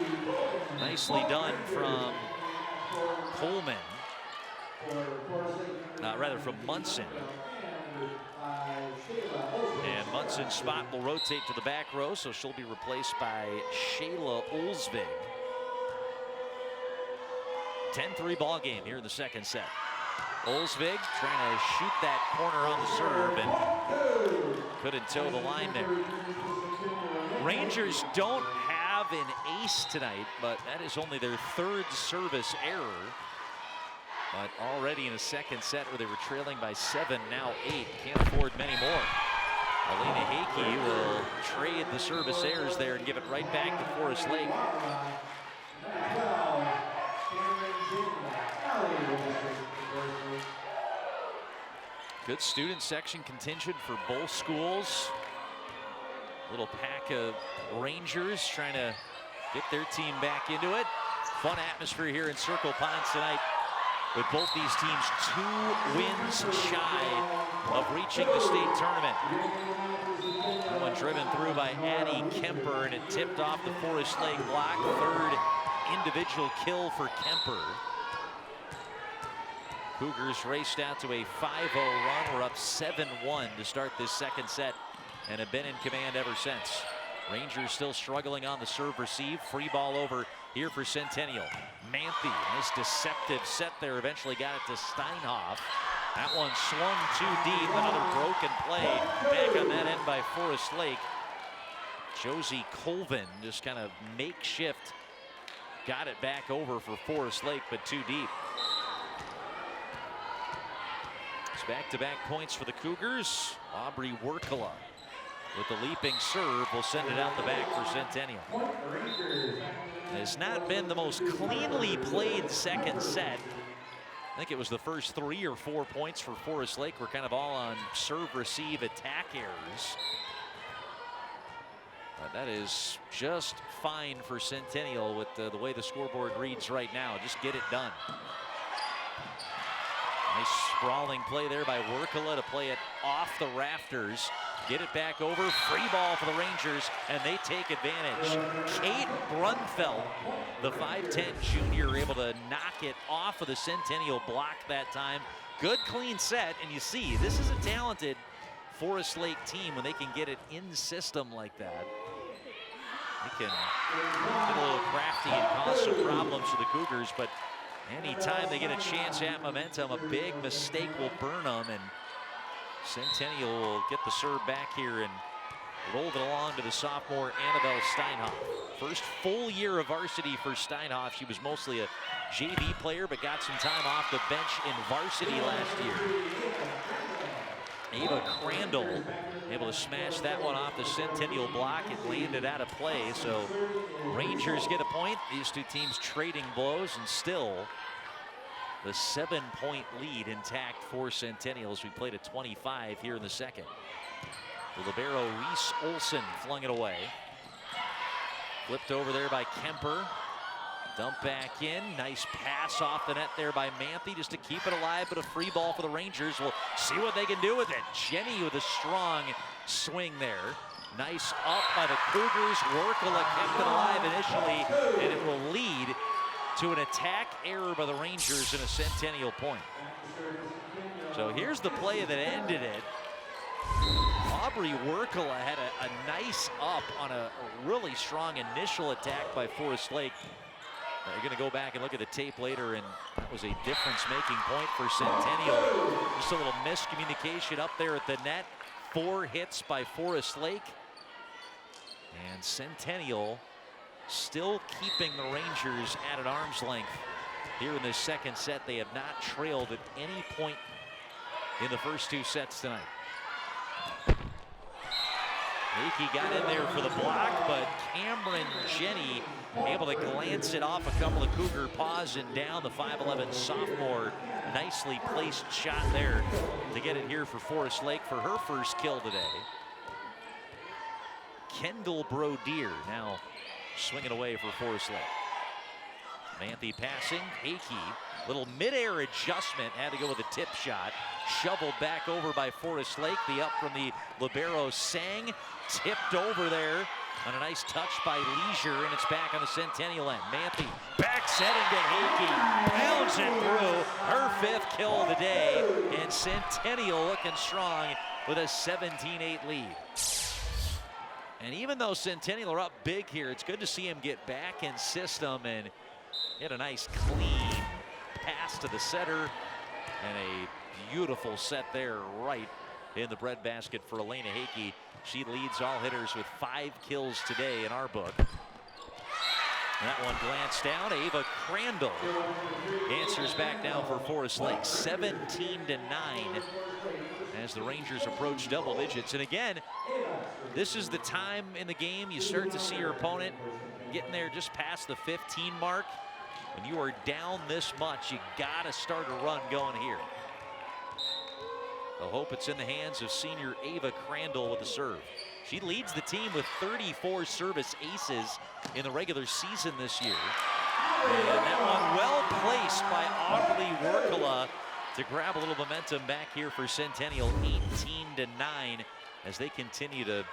Nicely done from Coleman. Rather from Munson. And Munson's spot will rotate to the back row, so she'll be replaced by Shayla Olsvig. 10-3 ball game here in the second set. Olsvig trying to shoot that corner on the serve and couldn't toe the line there. Rangers don't have an ace tonight, but that is only their 3rd service error. But already in a second set where they were trailing by 7, now 8. Can't afford many more. Alina Hakey will trade the service errors there and give it right back to Forest Lake. Good student section contingent for both schools. Little pack of Rangers trying to get their team back into it. Fun atmosphere here in Circle Pines tonight, with both these teams 2 wins shy of reaching the state tournament. That one driven through by Addie Kemper, and it tipped off the Forest Lake block. 3rd individual kill for Kemper. Cougars raced out to a 5-0 run. We're up 7-1 to start this second set and have been in command ever since. Rangers still struggling on the serve receive. Free ball over here for Centennial. Manthe, nice deceptive set there. Eventually got it to Steinhoff. That one swung too deep. Another broken play back on that end by Forest Lake. Josie Colvin just kind of makeshift got it back over for Forest Lake, but too deep. It's back-to-back points for the Cougars. Aubrey Werkala with the leaping serve will send it out the back for Centennial. It has not been the most cleanly played second set. I think it was the first 3 or 4 points for Forest Lake were kind of all on serve, receive, attack errors. But that is just fine for Centennial with the way the scoreboard reads right now. Just get it done. Nice sprawling play there by Werkala to play it off the rafters. Get it back over. Free ball for the Rangers, and they take advantage. Kate Brunfeld, the 5'10 junior, able to knock it off of the Centennial block that time. Good clean set, and you see this is a talented Forest Lake team when they can get it in system like that. They can get a little crafty and cause some problems for the Cougars, but anytime they get a chance at momentum, a big mistake will burn them, and Centennial will get the serve back here and roll it along to the sophomore Annabelle Steinhoff. First full year of varsity for Steinhoff. She was mostly a JV player, but got some time off the bench in varsity last year. Ava Crandall able to smash that one off the Centennial block. It landed out of play, so Rangers get a point. These two teams trading blows, and still the 7-point lead intact for Centennial as we played at 25 here in the second. The libero Reese Olson flung it away. Flipped over there by Kemper. Dump back in. Nice pass off the net there by Manthe just to keep it alive, but a free ball for the Rangers. We'll see what they can do with it. Jenny with a strong swing there. Nice up by the Cougars. Werkala kept it alive initially, and it will lead to an attack error by the Rangers and a Centennial point. So here's the play that ended it. Aubrey Werkala had a nice up on a really strong initial attack by Forest Lake. You're going to go back and look at the tape later, and that was a difference-making point for Centennial. Just a little miscommunication up there at the net. 4 hits by Forest Lake. And Centennial still keeping the Rangers at an arm's length here in this second set. They have not trailed at any point in the first 2 sets tonight. Hickey got in there for the block, but Cameron Jenny able to glance it off a couple of Cougar paws and down. The 5'11" sophomore, nicely placed shot there to get it here for Forest Lake for her first kill today. Kendall Brodier now swinging away for Forest Lake. Manthe passing, Hickey, little mid-air adjustment, had to go with a tip shot. Shoveled back over by Forest Lake. The up from the libero Sang, tipped over there on a nice touch by Leisure, and it's back on the Centennial end. Manthe back set into Hickey, pounds it through, her 5th kill of the day, and Centennial looking strong with a 17-8 lead. And even though Centennial are up big here, it's good to see him get back in system and get a nice clean pass to the setter, and a beautiful set there right in the breadbasket for Elena Hickey. She leads all hitters with 5 kills today in our book. That one glanced down. Ava Crandall answers back now for Forest Lake. 17-9 as the Rangers approach double digits. And again, this is the time in the game you start to see your opponent getting there just past the 15 mark. When you are down this much, you gotta start a run going here. I hope it's in the hands of senior Ava Crandall with the serve. She leads the team with 34 service aces in the regular season this year. And that one well placed by Aubrey Workala to grab a little momentum back here for Centennial. 18-9 as they continue to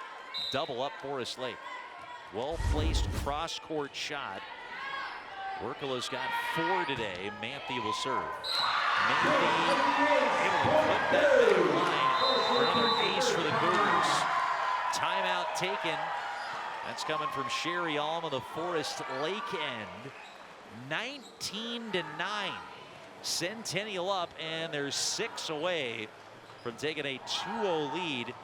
double up Forest Lake. Well placed cross court shot. Workala's got 4 today. Manthe will serve. Manthe able to flip that big line for another ace for the Cougars. Timeout taken. That's coming from Sherry Alm of the Forest Lake end. 19-9. Centennial up, and they're 6 away from taking a 2-0 lead.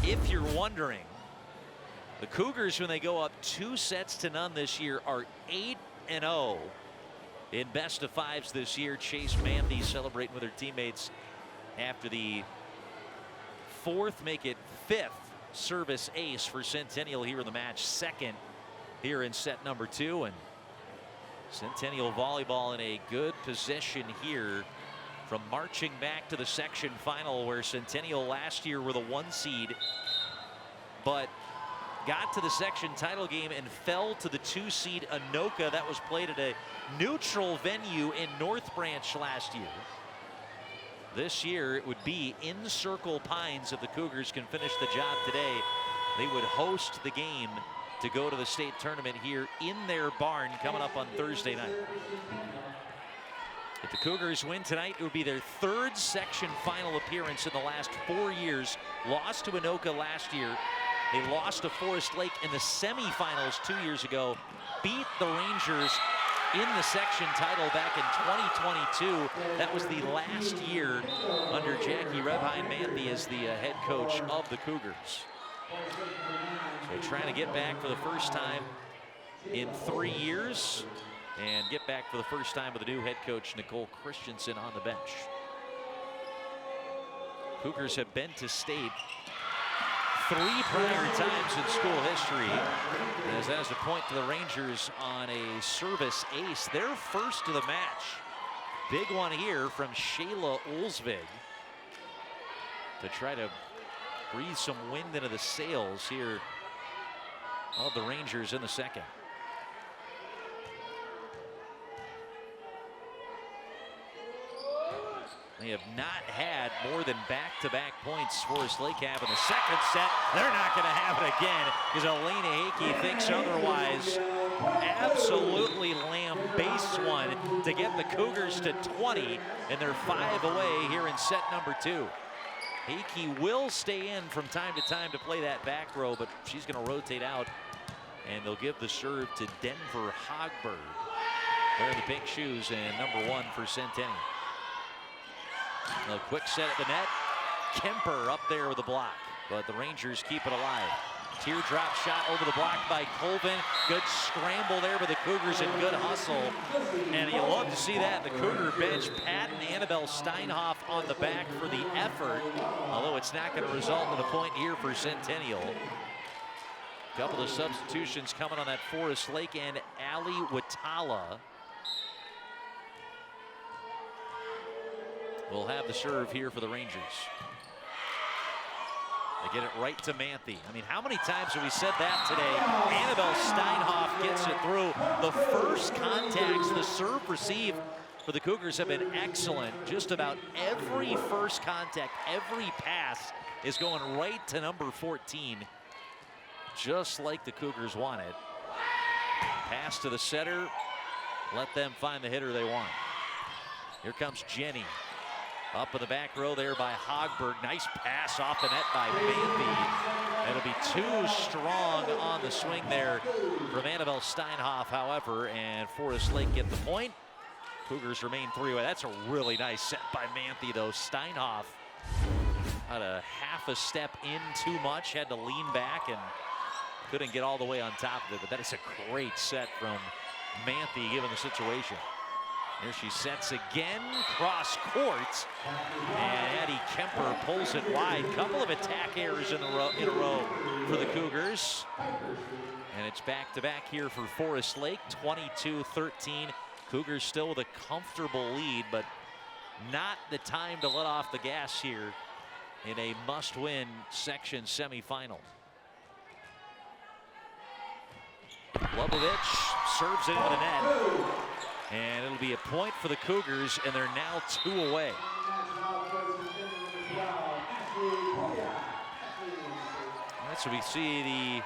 If you're wondering, the Cougars, when they go up 2-0 this year, are 8-0 in best of 5s this year. Chase Manthe celebrating with her teammates after the 4th, make it 5th service ace for Centennial here in the match. 2nd here in set number 2, and Centennial volleyball in a good position here from marching back to the section final, where Centennial last year were the 1 seed, but got to the section title game and fell to the 2 seed Anoka. That was played at a neutral venue in North Branch last year. This year it would be in Circle Pines. If the Cougars can finish the job today, they would host the game to go to the state tournament here in their barn coming up on Thursday night. If the Cougars win tonight, it would be their 3rd section final appearance in the last 4 years. Lost to Anoka last year. They lost to Forest Lake in the semifinals 2 years ago. Beat the Rangers in the section title back in 2022. That was the last year under Jackie Rebheim-Manthe as the head coach of the Cougars. So trying to get back for the first time in 3 years, and get back for the first time with the new head coach Nicole Christensen on the bench. Cougars have been to state 3 prior times in school history, as that is a point to the Rangers on a service ace, their first of the match. Big one here from Shayla Olsvig to try to breathe some wind into the sails here of the Rangers in the second. They have not had more than back-to-back points Forest Lake have in the second set. They're not going to have it again because Elena Hickey thinks otherwise. Absolutely lambastes one to get the Cougars to 20, and they're 5 away here in set number 2. Hickey will stay in from time to time to play that back row, but she's going to rotate out, and they'll give the serve to Denver Hogberg. They're in the pink shoes, and number 1 for Centennial. A quick set at the net. Kemper up there with a block, but the Rangers keep it alive. Teardrop shot over the block by Colvin. Good scramble there by the Cougars and good hustle. And you love to see that. The Cougar bench, Pat and Annabelle Steinhoff on the back for the effort. Although it's not going to result in a point here for Centennial. Couple of substitutions coming on that Forest Lake and Ali Watala will have the serve here for the Rangers. They get it right to Manthe. I mean, how many times have we said that today? Annabelle Steinhoff gets it through. The first contacts, the serve receive for the Cougars have been excellent. Just about every first contact, every pass is going right to number 14. Just like the Cougars wanted. Pass to the setter. Let them find the hitter they want. Here comes Jenny. Up in the back row there by Hogberg. Nice pass off the net by Manthe. It'll be too strong on the swing there from Annabelle Steinhoff, however, and Forest Lake get the point. Cougars remain 3-away. That's a really nice set by Manthe, though. Steinhoff had a half a step in too much, had to lean back and couldn't get all the way on top of it, but that is a great set from Manthe given the situation. Here she sets again, cross court, and Addie Kemper pulls it wide. Couple of attack errors in a row for the Cougars. And it's back-to-back here for Forest Lake, 22-13. Cougars still with a comfortable lead, but not the time to let off the gas here in a must-win section semifinal. Lubovich serves it into the net. And it'll be a point for the Cougars, and they're now 2 away. All right, so we see the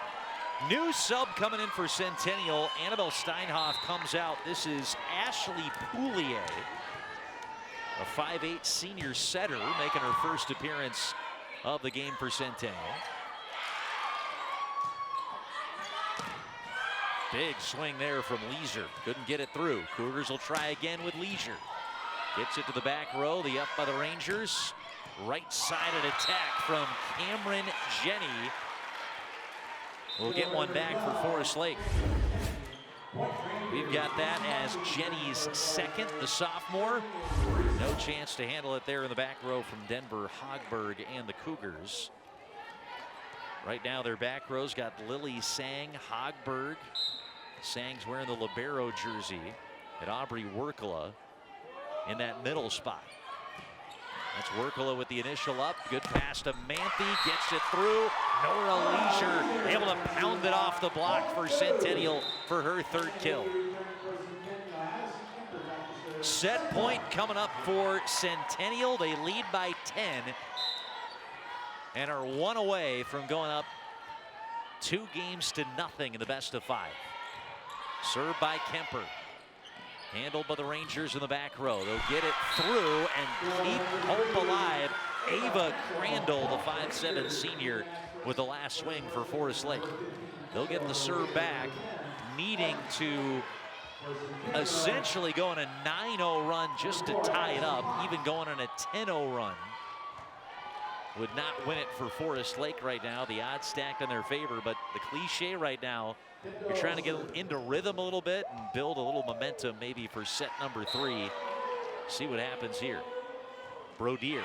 new sub coming in for Centennial. Annabelle Steinhoff comes out. This is Ashley Poulier, a 5'8" senior setter, making her first appearance of the game for Centennial. Big swing there from Leisure. Couldn't get it through. Cougars will try again with Leisure. Gets it to the back row. The up by the Rangers. Right-sided attack from Cameron Jenny. We'll get one back for Forest Lake. We've got that as Jenny's second, the sophomore. No chance to handle it there in the back row from Denver, Hogberg, and the Cougars. Right now their back row's got Lily Sang, Hogberg. Sang's wearing the libero jersey, and Aubrey Werkela in that middle spot. That's Werkela with the initial up. Good pass to Manthe, gets it through. Nora Leisure able to pound it off the block for Centennial for her third kill. Set point coming up for Centennial. They lead by 10 and are 1 away from going up 2-0 in the best of 5. Served by Kemper. Handled by the Rangers in the back row. They'll get it through and keep hope alive. Ava Crandall, the 5'7" senior, with the last swing for Forest Lake. They'll get the serve back, needing to essentially go on a 9-0 run just to tie it up. Even going on a 10-0 run would not win it for Forest Lake right now. The odds stacked in their favor, but the cliche right now, you're trying to get into rhythm a little bit and build a little momentum maybe for set number 3. See what happens here. Brodier.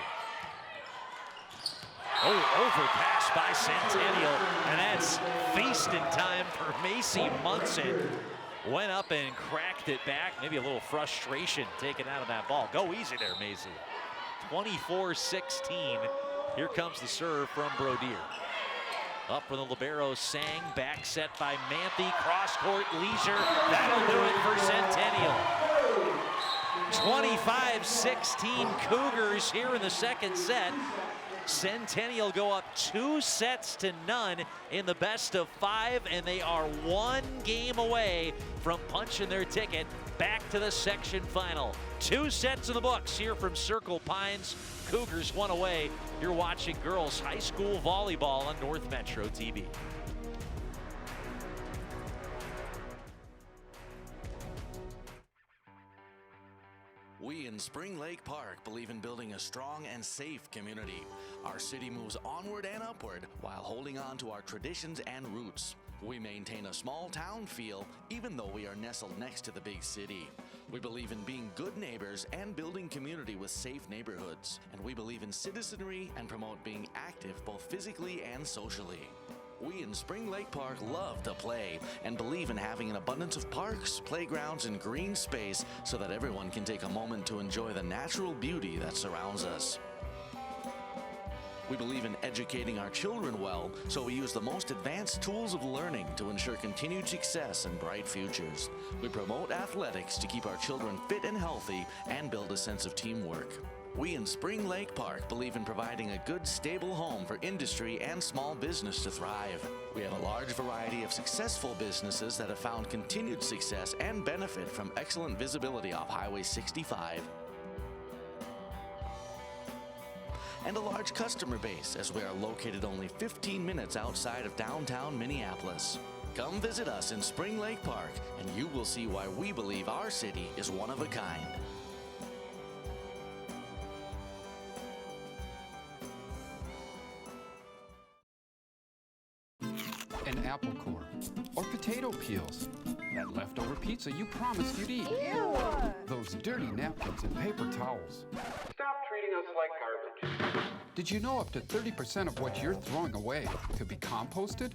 Oh, overpass by Centennial, and that's feasting time for Macy Munson. Went up and cracked it back. Maybe a little frustration taken out of that ball. Go easy there, Macy. 24-16. Here comes the serve from Brodier. Up for the libero, Sang, back set by Manthe, cross-court Leisure. That'll do it for Centennial. 25-16 Cougars here in the second set. Centennial go up 2-0 in the best of 5, and they are 1 game away from punching their ticket back to the section final. 2 sets in the books here from Circle Pines. Cougars 1 away. You're watching girls high school volleyball on North Metro TV. We in Spring Lake Park believe in building a strong and safe community. Our city moves onward and upward while holding on to our traditions and roots. We maintain a small town feel even though we are nestled next to the big city. We believe in being good neighbors and building community with safe neighborhoods. And we believe in citizenry and promote being active both physically and socially. We in Spring Lake Park love to play and believe in having an abundance of parks, playgrounds, and green space so that everyone can take a moment to enjoy the natural beauty that surrounds us. We believe in educating our children well, so we use the most advanced tools of learning to ensure continued success and bright futures. We promote athletics to keep our children fit and healthy and build a sense of teamwork. We in Spring Lake Park believe in providing a good, stable home for industry and small business to thrive. We have a large variety of successful businesses that have found continued success and benefit from excellent visibility off Highway 65. And a large customer base, as we are located only 15 minutes outside of downtown Minneapolis. Come visit us in Spring Lake Park, and you will see why we believe our city is one of a kind. An apple core, or potato peels, that leftover pizza you promised you'd eat. Ew. Those dirty napkins and paper towels. Stop treating us like garbage. Did you know up to 30% of what you're throwing away could be composted?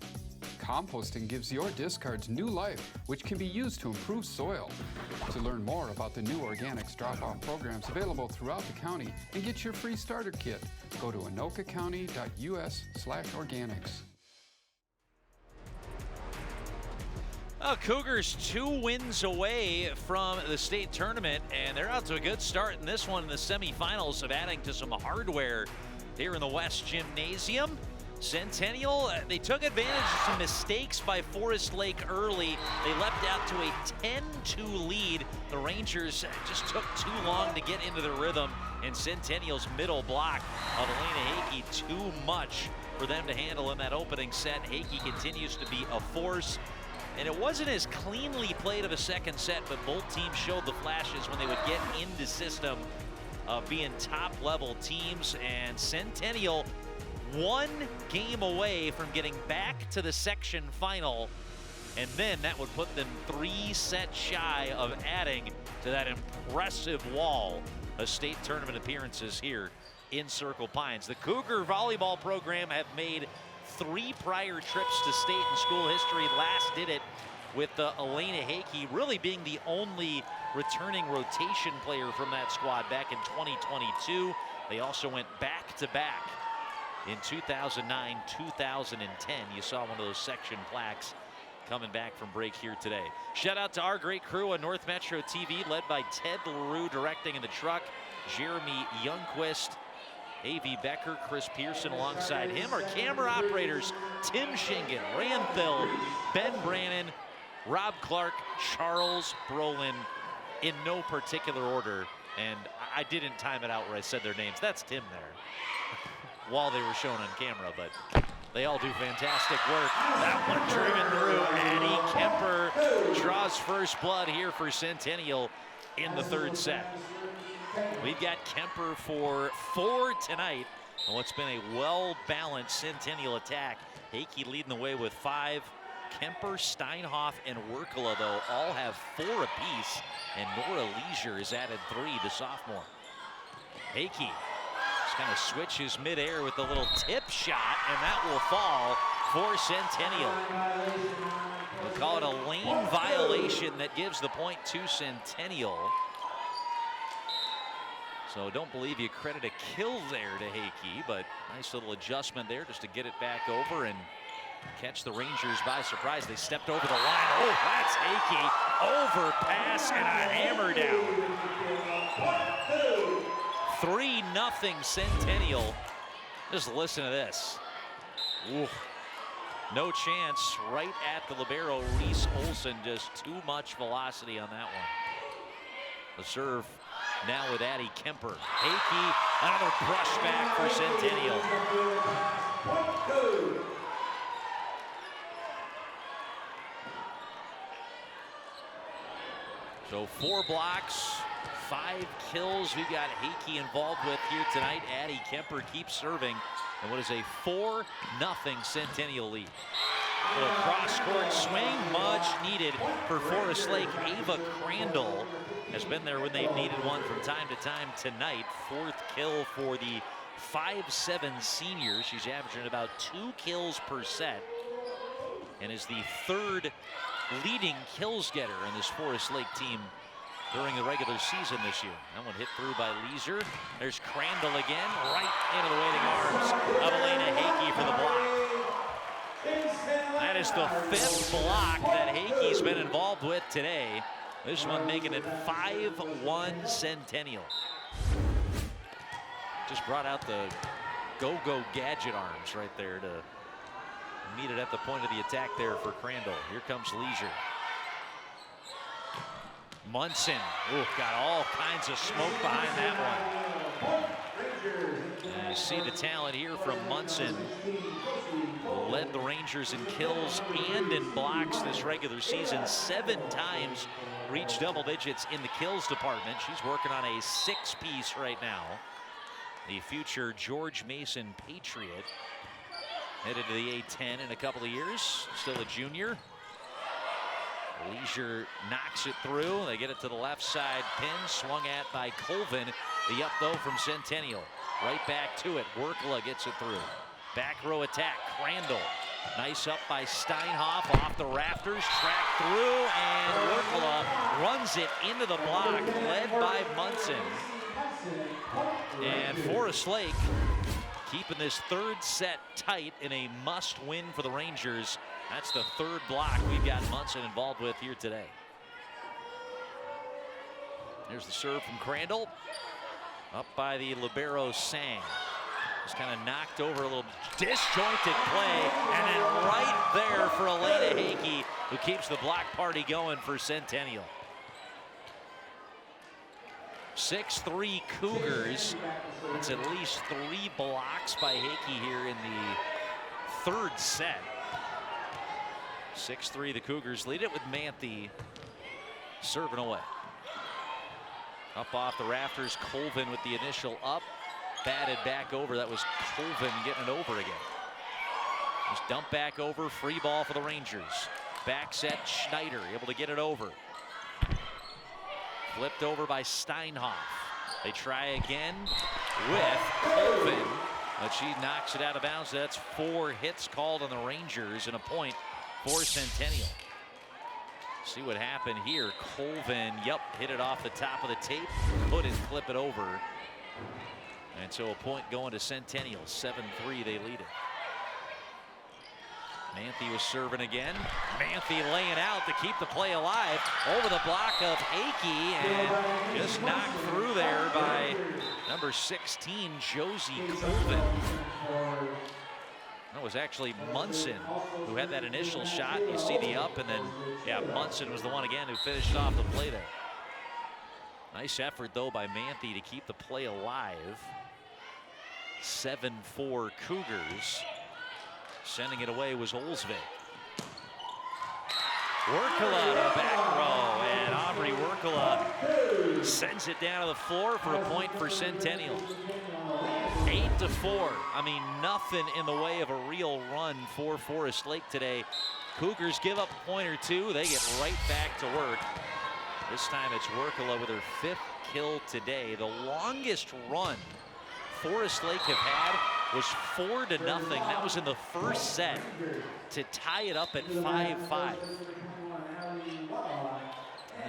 Composting gives your discards new life, which can be used to improve soil. To learn more about the new organics drop-off programs available throughout the county and get your free starter kit, go to anokacounty.us/organics. Well, Cougars 2 wins away from the state tournament, and they're out to a good start in this one in the semifinals of adding to some hardware here in the West Gymnasium. Centennial, they took advantage of some mistakes by Forest Lake early. They leapt out to a 10-2 lead. The Rangers just took too long to get into the rhythm, and Centennial's middle block of Elena Hakey too much for them to handle in that opening set. Hakey continues to be a force. And it wasn't as cleanly played of a second set, but both teams showed the flashes when they would get into system of being top-level teams. And Centennial one game away from getting back to the section final. And then that would put them 3 sets shy of adding to that impressive wall of state tournament appearances here in Circle Pines. The Cougar volleyball program have made 3 prior trips to state in school history. Last did it with Elena Hakey really being the only returning rotation player from that squad back in 2022. They also went back-to-back in 2009, 2010. You saw one of those section plaques coming back from break here today. Shout out to our great crew on North Metro TV, led by Ted LaRue directing in the truck, Jeremy Youngquist, A.V. Becker, Chris Pearson alongside him. Our camera operators, Tim Shingen, Randhill, Ben Brannon, Rob Clark, Charles Brolin, in no particular order. And I didn't time it out where I said their names. That's Tim there while they were shown on camera, but they all do fantastic work. That one driven through. Addie Kemper draws first blood here for Centennial in the 3rd set. We've got Kemper for 4 tonight on what's been a well-balanced Centennial attack. Hakey leading the way with 5. Kemper, Steinhoff, and Werkela, though, all have 4 apiece. And Nora Leisure has added 3, the sophomore. Hakey just kind of switches midair with a little tip shot, and that will fall for Centennial. We'll call it a lane violation that gives the point to Centennial. So don't believe you credit a kill there to Hakey, but nice little adjustment there just to get it back over and catch the Rangers by surprise. They stepped over the line. Oh, that's Hakey. Overpass and a hammer down. 3-0 Centennial. Just listen to this. Ooh. No chance right at the libero, Reese Olson. Just too much velocity on that one. The serve now with Addie Kemper. Hakey, another brush back for Centennial. So 4 blocks 5 kills we've got Hickey involved with here tonight. Addie Kemper keeps serving. And what is a 4-0 Centennial lead. A little cross-court swing, much needed for Forest Lake. Ava Crandall has been there when they've needed one from time to time tonight. 4th kill for the 5'7" senior. She's averaging about 2 kills per set and is the 3rd leading kills getter in this Forest Lake team during the regular season this year. That one hit through by Leeser. There's Crandall again, right into the waiting arms of Elena Hickey for the block. That is the 5th block that Hickey's been involved with today. This one making it 5-1 Centennial. Just brought out the go-go gadget arms right there to meet it at the point of the attack there for Crandall. Here comes Leisure. Munson, got all kinds of smoke behind that one. And you see the talent here from Munson. Led the Rangers in kills and in blocks this regular season. 7 times reached double digits in the kills department. She's working on a 6-piece right now. The future George Mason Patriot. Headed to the A-10 in a couple of years. Still a junior. Leisure knocks it through. They get it to the left side pin. Swung at by Colvin. The up though from Centennial. Right back to it. Workla gets it through. Back row attack. Crandall. Nice up by Steinhoff. Off the rafters. Track through. And Workla runs it into the block. Led by Munson. And Forest Lake keeping this 3rd set tight in a must-win for the Rangers. That's the 3rd block we've got Munson involved with here today. There's the serve from Crandall. Up by the libero Sang. Just kind of knocked over, a little disjointed play. And then right there for Elena Hickey, who keeps the block party going for Centennial. 6-3 Cougars. That's at least 3 blocks by Hickey here in the 3rd set. 6-3 the Cougars lead it with Manthe serving away. Up off the rafters, Colvin with the initial up. Batted back over. That was Colvin getting it over again. Just dump back over. Free ball for the Rangers. Back set, Schneider able to get it over. Flipped over by Steinhoff. They try again with Colvin, but she knocks it out of bounds. That's 4 hits called on the Rangers and a point for Centennial. See what happened here. Colvin, hit it off the top of the tape. Couldn't flip it over. And so a point going to Centennial. 7-3 they lead it. Manthe was serving again. Manthe laying out to keep the play alive. Over the block of Hickey and just knocked through there by number 16, Josie Colvin. That was actually Munson who had that initial shot. You see the up, and then, Munson was the one again who finished off the play there. Nice effort, though, by Manthe to keep the play alive. 7-4 Cougars. Sending it away was Olsvik. Workla to the back row, and Aubrey Workla sends it down to the floor for a point for Centennial. 8-4. I mean, nothing in the way of a real run for Forest Lake today. Cougars give up a point or two. They get right back to work. This time it's Workla with her 5th kill today. The longest run Forest Lake have had was 4-0. That was in the 1st set to tie it up at 5-5.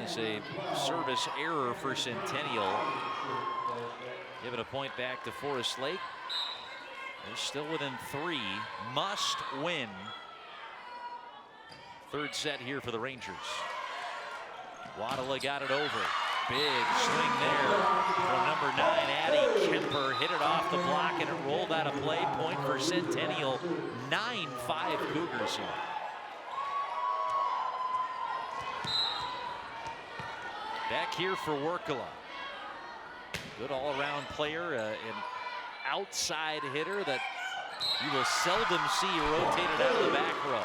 It's a service error for Centennial. Giving a point back to Forest Lake. They're still within 3. Must win. 3rd set here for the Rangers. Wadala got it over. Big swing there from number 9, Addie Kemper. Hit it off the block and it rolled out of play. Point for Centennial. 9-5 Cougars here. Back here for Workla. Good all-around player, an outside hitter that you will seldom see rotated out of the back row.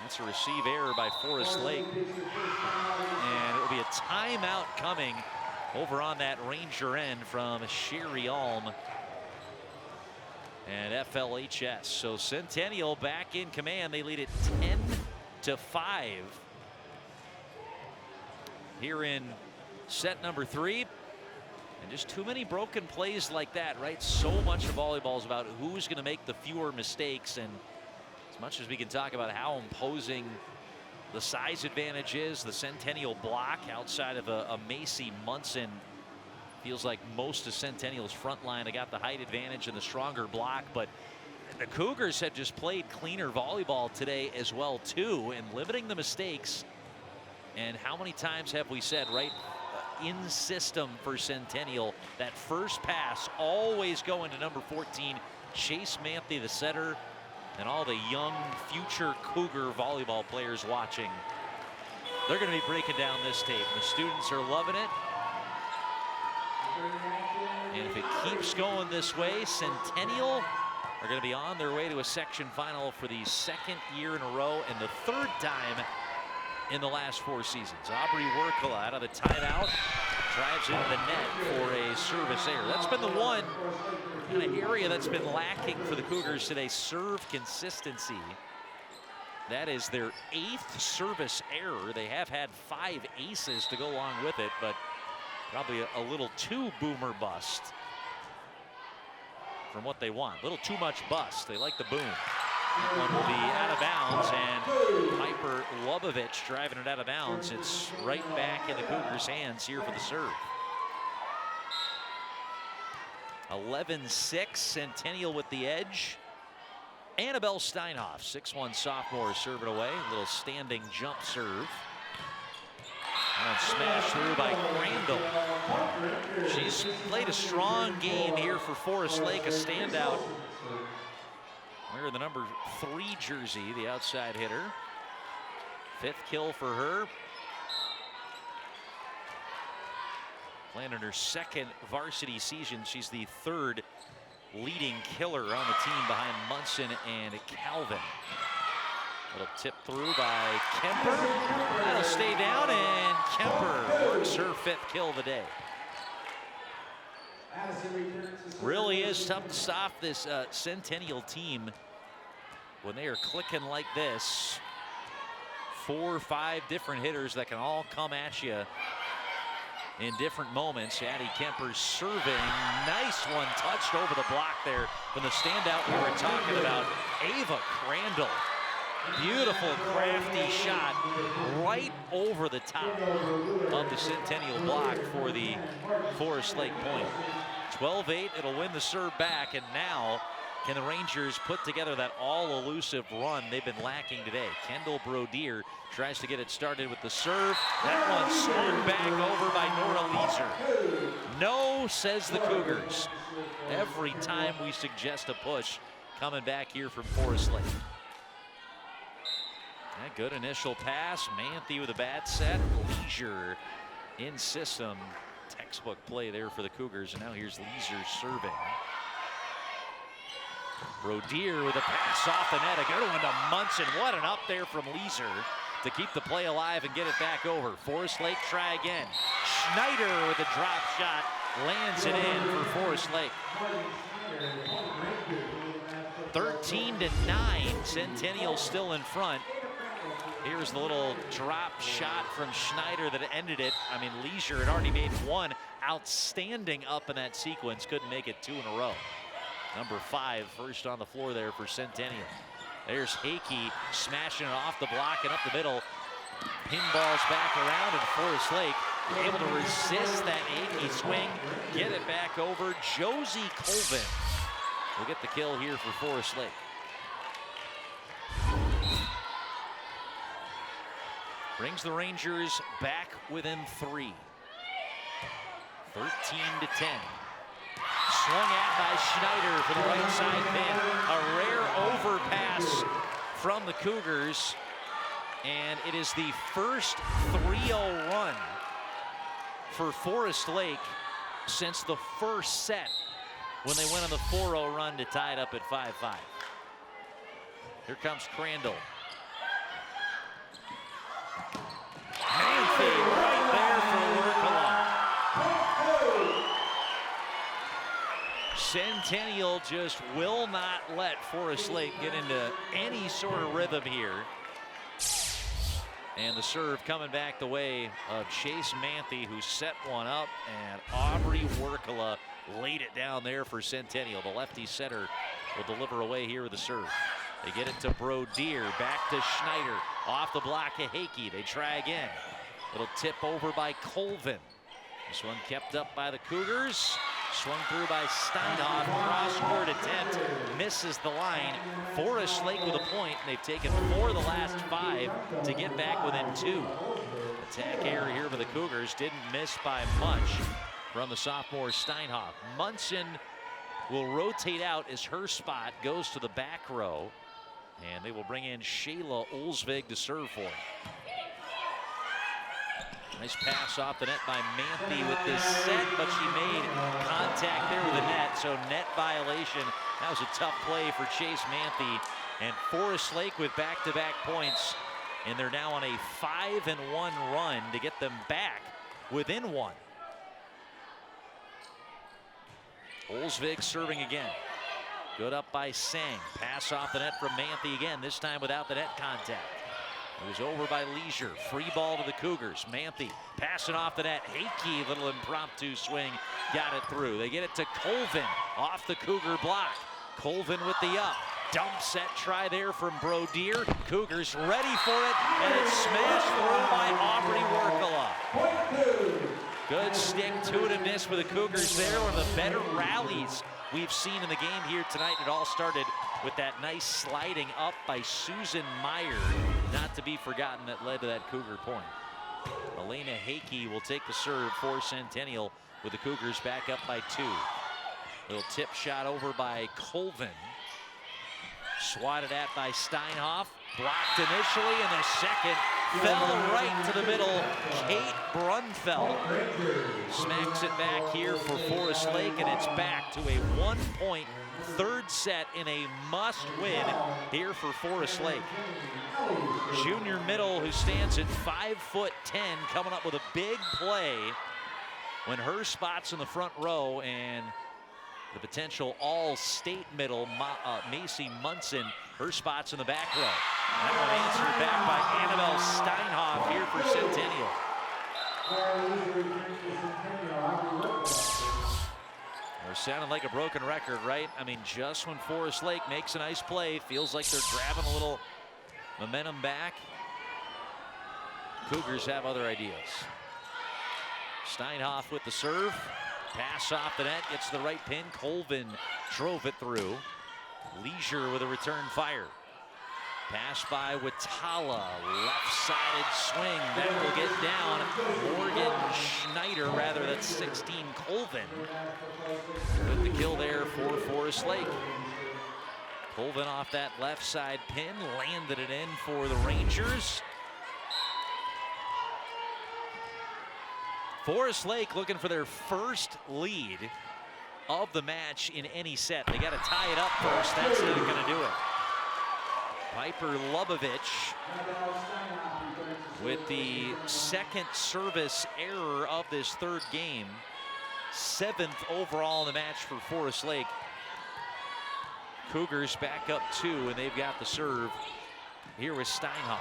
That's a receive error by Forest Lake. And it'll be a timeout coming over on that Ranger end from Sherry Alm and FLHS. So Centennial back in command. They lead it 10-5 here in set number 3. And just too many broken plays like that, right? So much of volleyball is about who's going to make the fewer mistakes. And as much as we can talk about how imposing the size advantage is, the Centennial block outside of a Macy Munson feels like most of Centennial's front line. They got the height advantage and the stronger block, but the Cougars have just played cleaner volleyball today as well too, and limiting the mistakes. And how many times have we said, right, in system for Centennial, that first pass always going to number 14, Chase Manthe, the setter, and all the young future Cougar volleyball players watching. They're going to be breaking down this tape. The students are loving it. And if it keeps going this way, Centennial are going to be on their way to a section final for the 2nd year in a row and the 3rd time in the last 4 seasons. Aubrey Werkela out of the timeout, drives into the net for a service error. That's been the one kind of area that's been lacking for the Cougars today, serve consistency. That is their 8th service error. They have had 5 aces to go along with it, but probably a little too boomer bust from what they want. A little too much bust. They like the boom. That one will be out of bounds, and Piper Lubovich driving it out of bounds. It's right back in the Cougars' hands here for the serve. 11-6, Centennial with the edge. Annabelle Steinhoff, 6'1" sophomore, serve it away. A little standing jump serve. And smashed through by Crandall. She's played a strong game here for Forest Lake, a standout. Wearing the number 3 jersey, the outside hitter. 5th kill for her. Playing in her 2nd varsity season. She's the 3rd leading killer on the team behind Munson and Calvin. Little tip through by Kemper. That'll stay down, and Kemper works her 5th kill of the day. Really is tough to stop this Centennial team when they are clicking like this. 4 or 5 different hitters that can all come at you in different moments. Addie Kemper serving. Nice one, touched over the block there from the standout we were talking about, Ava Crandall. Beautiful, crafty shot right over the top of the Centennial block for the Forest Lake point. 12-8, it'll win the serve back, and now can the Rangers put together that all-elusive run they've been lacking today. Kendall Brodier tries to get it started with the serve. That one swung back over by Nora Leeser. No, says the Cougars. Every time we suggest a push, coming back here from Forest Lake. Yeah, good initial pass. Manthe with a bad set. Leisure in system. Textbook play there for the Cougars. And now here's Leisure serving. Brodier with a pass off the net. A good one to Munson. What an up there from Leisure to keep the play alive and get it back over. Forest Lake try again. Schneider with a drop shot. Lands it in for Forest Lake. 13-9. Centennial still in front. Here's the little drop shot from Schneider that ended it. I mean, Leisure had already made one outstanding up in that sequence. Couldn't make it 2 in a row. Number 5, first on the floor there for Centennial. There's Hakey smashing it off the block and up the middle. Pinballs back around, and Forest Lake able to resist that Hakey swing. Get it back over. Josie Colvin will get the kill here for Forest Lake. Brings the Rangers back within 3. 13-10. Swung at by Schneider for the right side pin. A rare overpass from the Cougars. And it is the first 3-0 run for Forest Lake since the first set when they went on the 4-0 run to tie it up at 5-5. Here comes Crandall. Manthe right there Centennial just will not let Forest Lake get into any sort of rhythm here. And the serve coming back the way of Chase Manthe, who set one up, and Aubrey Workala laid it down there for Centennial. The lefty setter will deliver away here with the serve. They get it to Brodier, back to Schneider, off the block of Hakey. They try again. Little tip over by Colvin. This one kept up by the Cougars. Swung through by Steinhoff. Cross-court attempt misses the line. Forest Lake with a point, and they've taken 4 of the last 5 to get back within 2. Attack error here for the Cougars. Didn't miss by much from the sophomore Steinhoff. Munson will rotate out as her spot goes to the back row, and they will bring in Shayla Olsvig to serve for him. Nice pass off the net by Manthe with this set, but she made contact there with the net, so net violation. That was a tough play for Chase Manthe. And Forest Lake with back-to-back points, and they're now on a 5-1 run to get them back within 1. Olsvig serving again. Good up by Sang. Pass off the net from Manthe again, this time without the net contact. It was over by Leisure. Free ball to the Cougars. Manthe passing off the net. Hakey, little impromptu swing, got it through. They get it to Colvin off the Cougar block. Colvin with the up. Dump set try there from Brodier. Cougars ready for it, and it's smashed through by Aubrey Workala. Good stick to it and miss for the Cougars there. One of the better rallies we've seen in the game here tonight. It all started with that nice sliding up by Susan Meyer, not to be forgotten, that led to that Cougar point. Elena Hakey will take the serve for Centennial with the Cougars back up by 2. Little tip shot over by Colvin. Swatted at by Steinhoff. Blocked initially, and the second fell right to the middle. Kate Brunfeld smacks it back here for Forest Lake, and it's back to a 1-point third set in a must-win here for Forest Lake. Junior middle, who stands at 5'10", coming up with a big play when her spot's in the front row, and the potential all-state middle, Macy Munson, her spot's in the back row. That one answered back by Annabelle Steinhoff here for Centennial. They're sounding like a broken record, right? I mean, just when Forest Lake makes a nice play, feels like they're grabbing a little momentum back, Cougars have other ideas. Steinhoff with the serve. Pass off the net, gets the right pin. Colvin drove it through. Leisure with a return fire. Pass by Watala, left-sided swing. That will get down. Morgan Schneider, rather, that's 16 Colvin. With the kill there for Forest Lake. Colvin off that left side pin, landed it in for the Rangers. Forest Lake looking for their first lead of the match in any set. They got to tie it up first. That's not going to do it. Piper Lubovich with the second service error of this third game. 7th overall in the match for Forest Lake. Cougars back up 2, and they've got the serve here with Steinhoff.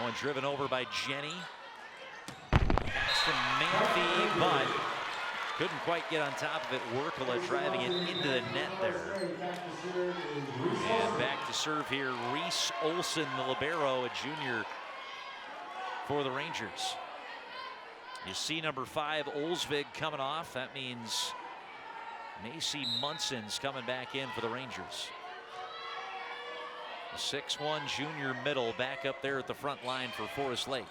Oh, and driven over by Jenny. Pass from Manthe, but couldn't quite get on top of it. Workala driving it into the net there. And back to serve here, Reese Olson, the libero, a junior for the Rangers. You see number 5, Olsvig, coming off. That means Macy Munson's coming back in for the Rangers. 6'1" junior middle back up there at the front line for Forest Lake.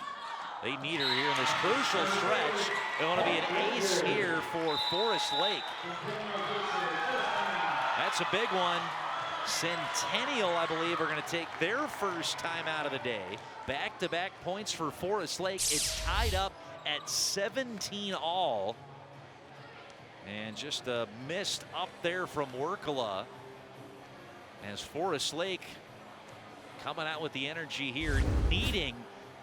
They need her here in this crucial stretch. They want to be an ace here for Forest Lake. That's a big one. Centennial, I believe, are going to take their first time out of the day. Back-to-back points for Forest Lake. It's tied up at 17 all. And just a missed up there from Workala, as Forest Lake coming out with the energy here, needing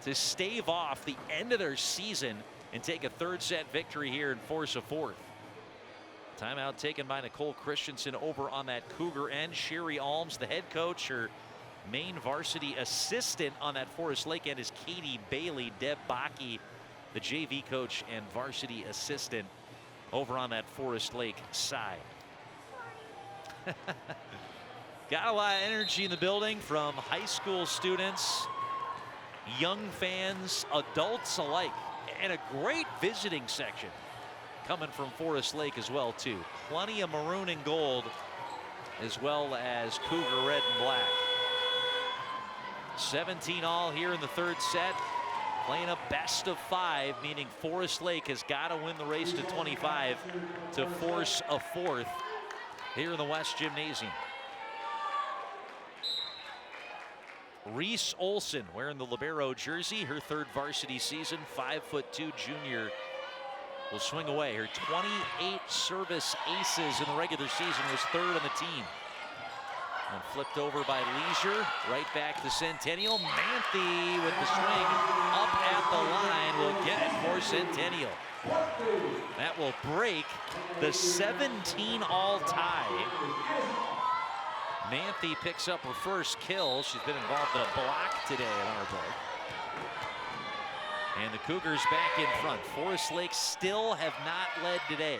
to stave off the end of their season and take a third set victory here and force a fourth. Timeout taken by Nicole Christensen over on that Cougar end. Sherry Alms, the head coach, her main varsity assistant on that Forest Lake end is Katie Bailey. Deb Bakke, the JV coach and varsity assistant over on that Forest Lake side. Got a lot of energy in the building from high school students, young fans, adults alike, and a great visiting section coming from Forest Lake as well too. Plenty of maroon and gold as well as Cougar red and black. 17 all here in the third set. Playing a best of 5, meaning Forest Lake has got to win the race to 25 to force a fourth here in the West Gymnasium. Reese Olson wearing the libero jersey, her third varsity season, 5'2" junior, will swing away. Her 28 service aces in the regular season was third on the team. And flipped over by Leisure, right back to Centennial. Manthe with the swing up at the line will get it for Centennial. That will break the 17 all tie. Manthe picks up her first kill. She's been involved in a block today in our book. And the Cougars back in front. Forest Lake still have not led today.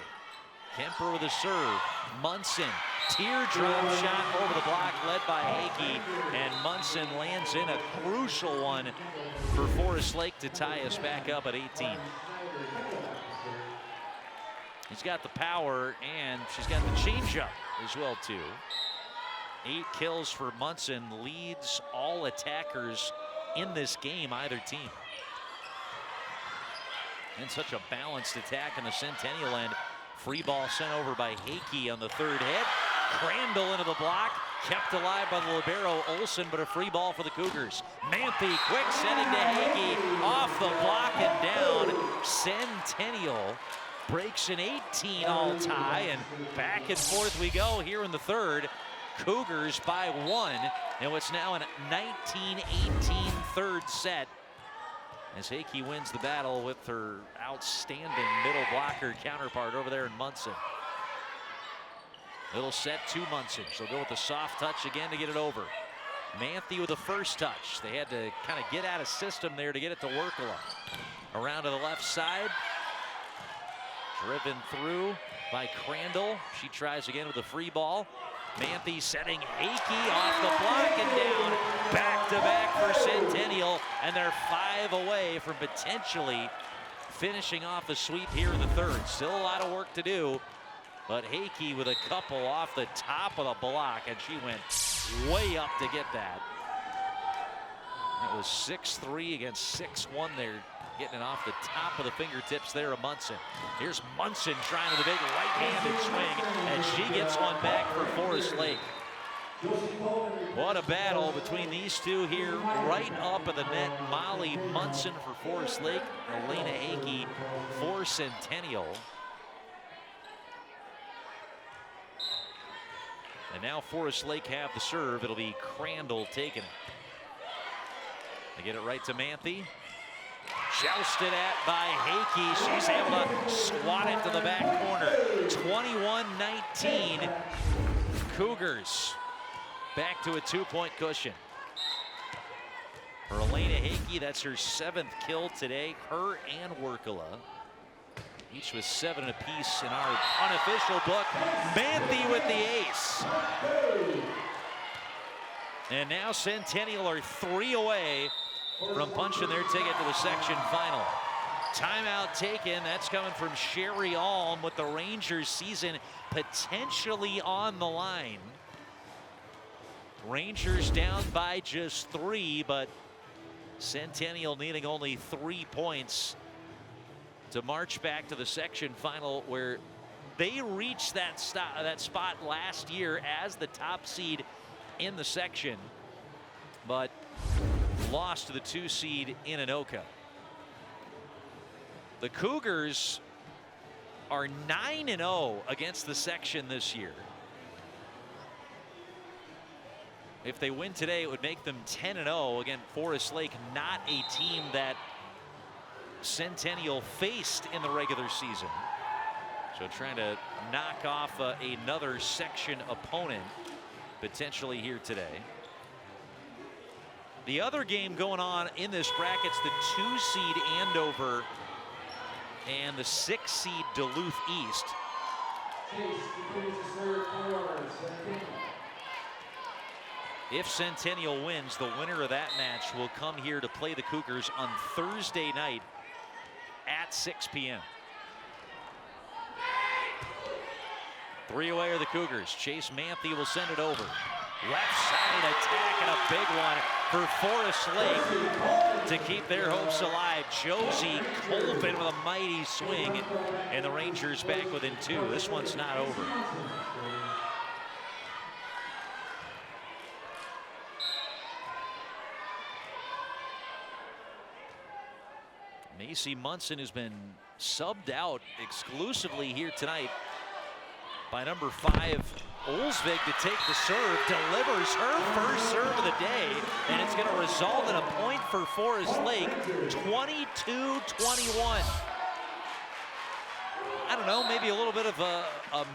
Kemper with a serve. Munson, teardrop shot over the block, led by Hakey, and Munson lands in a crucial one for Forest Lake to tie us back up at 18. He's got the power, and she's got the changeup as well too. 8 kills for Munson, leads all attackers in this game, either team. And such a balanced attack in the Centennial end. Free ball sent over by Hakey on the third hit. Crandall into the block, kept alive by the libero Olson, but a free ball for the Cougars. Manthe quick sending to Hakey, off the block and down. Centennial breaks an 18 all tie, and back and forth we go here in the third. Cougars by 1 in what's now a 19-18 third set, as Hakey wins the battle with her outstanding middle blocker counterpart over there in Munson. Little set to Munson. She'll go with the soft touch again to get it over. Manthe with the first touch. They had to kind of get out of system there to get it to work a lot. Around to the left side. Driven through by Crandall. She tries again with a free ball. Manthe setting Hakey off the block and down. Back-to-back for Centennial, and they're 5 away from potentially finishing off a sweep here in the third. Still a lot of work to do, but Hakey with a couple off the top of the block, and she went way up to get that. That was 6-3 against 6-1 there. Getting it off the top of the fingertips there of Munson. Here's Munson trying with a big right-handed swing, and she gets one back for Forest Lake. What a battle between these two here, right up at the net. Molly Munson for Forest Lake, Elena Hakey for Centennial. And now Forest Lake have the serve. It'll be Crandall taking it. They get it right to Manthe. Jousted at by Hakey. She's able to squat it to the back corner. 21-19. Cougars back to a 2-point cushion. For Elena Hakey, that's her 7th kill today. Her and Workala, each with 7 apiece in our unofficial book. Manthe with the ace. And now Centennial are 3 away from punching their ticket to the section final. Timeout taken. That's coming from Sherry Alm with the Rangers season potentially on the line. Rangers down by just 3, but Centennial needing only 3 points to march back to the section final, where they reached that spot last year as the top seed in the section, but lost to the 2 seed in Anoka. The Cougars are 9-0 against the section this year. If they win today, it would make them 10-0. Again, Forest Lake not a team that Centennial faced in the regular season. So trying to knock off another section opponent potentially here today. The other game going on in this bracket's the 2-seed Andover and the 6-seed Duluth East. If Centennial wins, the winner of that match will come here to play the Cougars on Thursday night at 6 p.m. 3 away are the Cougars. Chase Manthe will send it over. Left side attack and a big one for Forest Lake to keep their hopes alive. Josie Colvin with a mighty swing, and the Rangers back within 2. This one's not over. Macy Munson has been subbed out exclusively here tonight by number 5, Olsvik, to take the serve. Delivers her first serve of the day, and it's going to result in a point for Forest Lake, 22-21. I don't know, maybe a little bit of a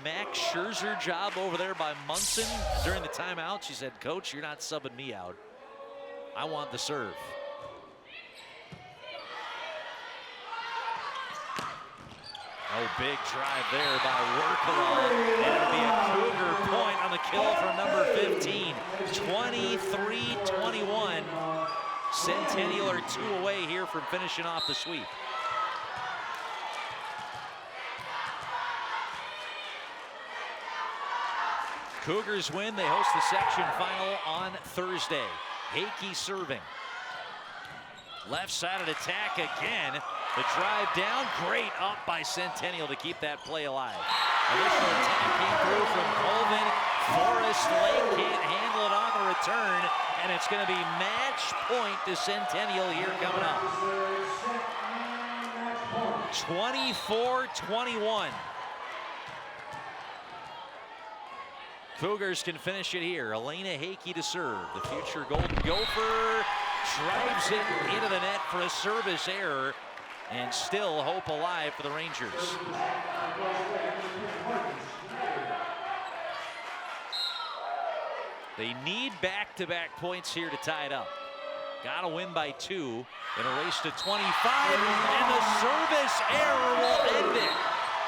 Max Scherzer job over there by Munson during the timeout. She said, "Coach, you're not subbing me out. I want the serve." Oh, big drive there by Werkala, and it'll be a Cougar point on the kill from number 15. 23-21. Centennial are 2 away here from finishing off the sweep. Cougars win. They host the section final on Thursday. Hakey serving. Left sided attack again. The drive down, great up by Centennial to keep that play alive. Initial attack came through from Colvin. Forest Lake can't handle it on the return, and it's going to be match point to Centennial here coming up. 24-21. Cougars can finish it here. Elena Hakey to serve. The future Golden Gopher drives it into the net for a service error. And still hope alive for the Rangers. They need back-to-back points here to tie it up. Got to win by 2 in a race to 25, and the service error will end it.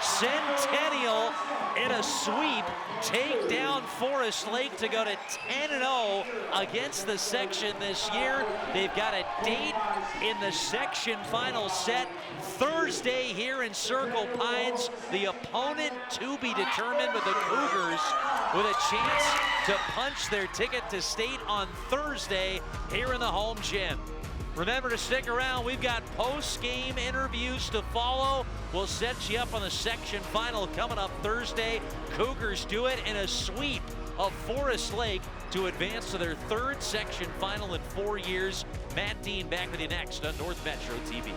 Centennial in a sweep take down Forest Lake to go to 10-0 against the section this year. They've got a date in the section final set Thursday here in Circle Pines. The opponent to be determined, with the Cougars with a chance to punch their ticket to state on Thursday here in the home gym. Remember to stick around. We've got post-game interviews to follow. We'll set you up on the section final coming up Thursday. Cougars do it in a sweep of Forest Lake to advance to their 3rd section final in 4 years. Matt Dean back with you next on North Metro TV.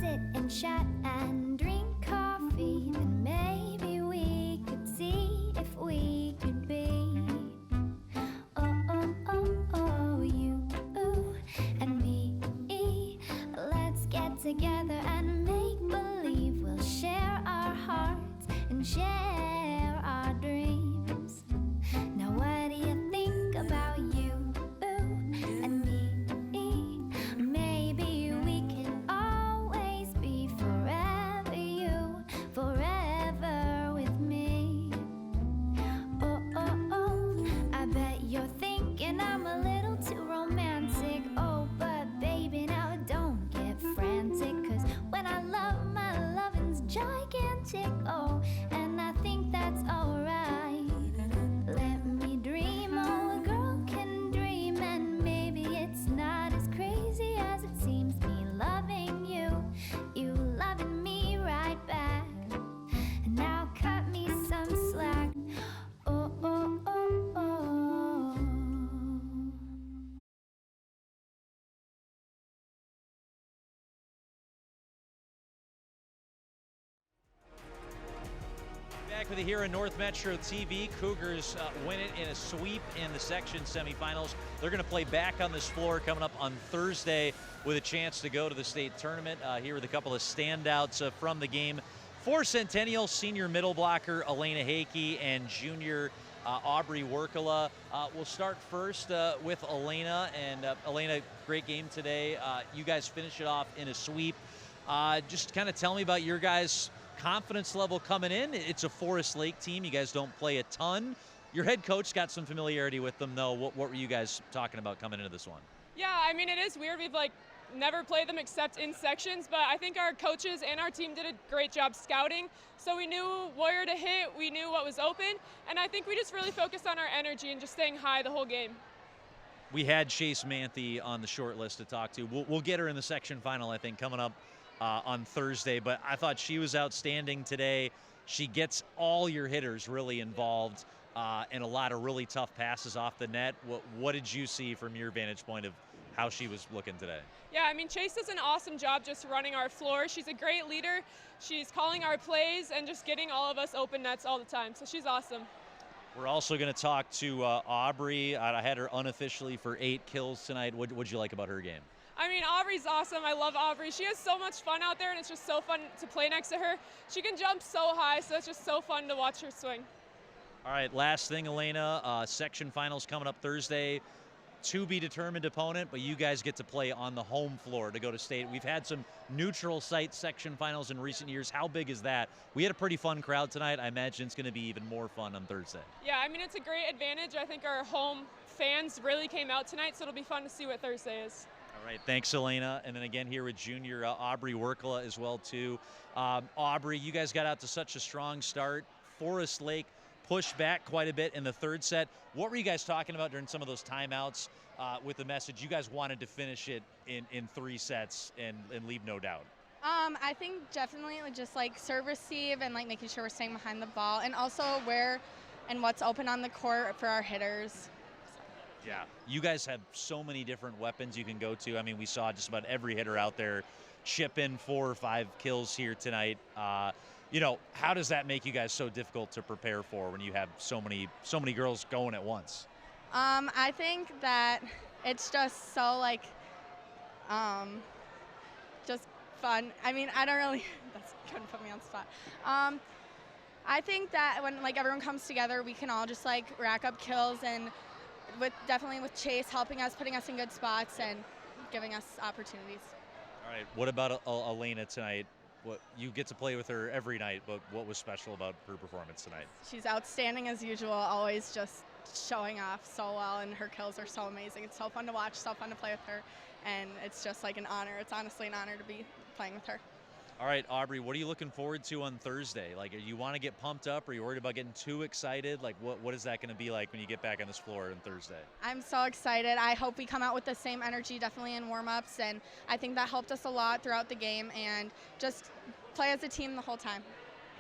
Sit and chat and drink coffee, then maybe we could see if we could be. You and me. Let's get together and make believe we'll share our hearts and share our dreams. Now what do you think about you and me? Maybe we can forever with me. I bet you're thinking I'm a little too romantic. Oh, but baby, now don't get frantic, 'cause when I love, my loving's gigantic. Oh, and I think that's alright. back with you here on North Metro TV. Cougars win it in a sweep in the section semifinals. They're going to play back on this floor coming up on Thursday with a chance to go to the state tournament. Here with a couple of standouts from the game. For Centennial, senior middle blocker Elena Hakey and junior Aubrey Workala. We'll start first with Elena. And Elena, great game today. You guys finish it off in a sweep. Just kind of tell me about your guys' confidence level coming in. It's a Forest Lake team. You guys don't play a ton. Your head coach got some familiarity with them, though. What were you guys talking about coming into this one? Yeah, I mean, it is weird. We've never played them except in sections, but I think our coaches and our team did a great job scouting. So we knew where to hit, we knew what was open, and I think we just really focused on our energy and just staying high the whole game. We had Chase Manthe on the short list to talk to. We'll get her in the section final, I think, coming up on Thursday, but I thought she was outstanding today. She gets all your hitters really involved and a lot of really tough passes off the net. What did you see from your vantage point of how she was looking today? Yeah, I mean, Chase does an awesome job just running our floor. She's a great leader. She's calling our plays and just getting all of us open nets all the time, so she's awesome. We're also going to talk to Aubrey. I had her unofficially for 8 kills tonight. What'd you like about her game? I mean, Aubrey's awesome. I love Aubrey. She has so much fun out there, and it's just so fun to play next to her. She can jump so high, so it's just so fun to watch her swing. All right, last thing, Elena, section finals coming up Thursday. To be determined opponent, but you guys get to play on the home floor to go to state. We've had some neutral site section finals in recent years. How big is that? We had a pretty fun crowd tonight. I imagine it's going to be even more fun on Thursday. Yeah, I mean, it's a great advantage. I think our home fans really came out tonight, so it'll be fun to see what Thursday is. All right, thanks, Elena. And then again here with junior Aubrey Workala as well, too. Aubrey, you guys got out to such a strong start. Forest Lake pushed back quite a bit in the third set. What were you guys talking about during some of those timeouts with the message? You guys wanted to finish it in 3 sets and leave no doubt. I think definitely just serve receive and making sure we're staying behind the ball, and also where and what's open on the court for our hitters. Yeah, you guys have so many different weapons you can go to. I mean, we saw just about every hitter out there chip in 4 or 5 kills here tonight. How does that make you guys so difficult to prepare for when you have so many girls going at once? I think that it's just so just fun. I mean, I don't really, that's couldn't put me on the spot. I think that when everyone comes together, we can all just rack up kills, and definitely with Chase helping us, putting us in good spots and giving us opportunities. All right, what about Elena tonight? You get to play with her every night, but what was special about her performance tonight? She's outstanding as usual, always just showing off so well, and her kills are so amazing. It's so fun to watch, so fun to play with her, and it's just an honor. It's honestly an honor to be playing with her. All right, Aubrey, what are you looking forward to on Thursday? You want to get pumped up? Are you worried about getting too excited? What is that going to be like when you get back on this floor on Thursday? I'm so excited. I hope we come out with the same energy, definitely in warm-ups, and I think that helped us a lot throughout the game, and just play as a team the whole time.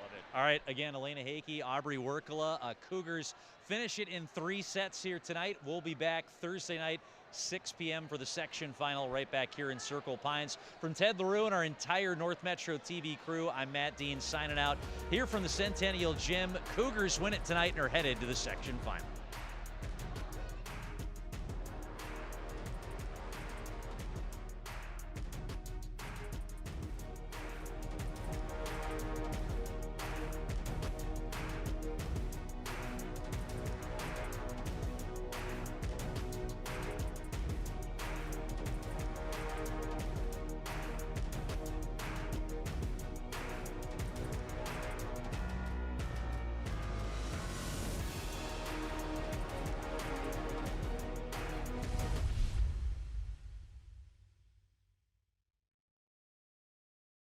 Love it. All right, again, Elena Hakey, Aubrey Workala. Cougars finish it in 3 sets here tonight. We'll be back Thursday night, 6 p.m. for the section final right back here in Circle Pines. From Ted LaRue and our entire North Metro TV crew, I'm Matt Dean signing out here from the Centennial Gym. Cougars win it tonight and are headed to the section final.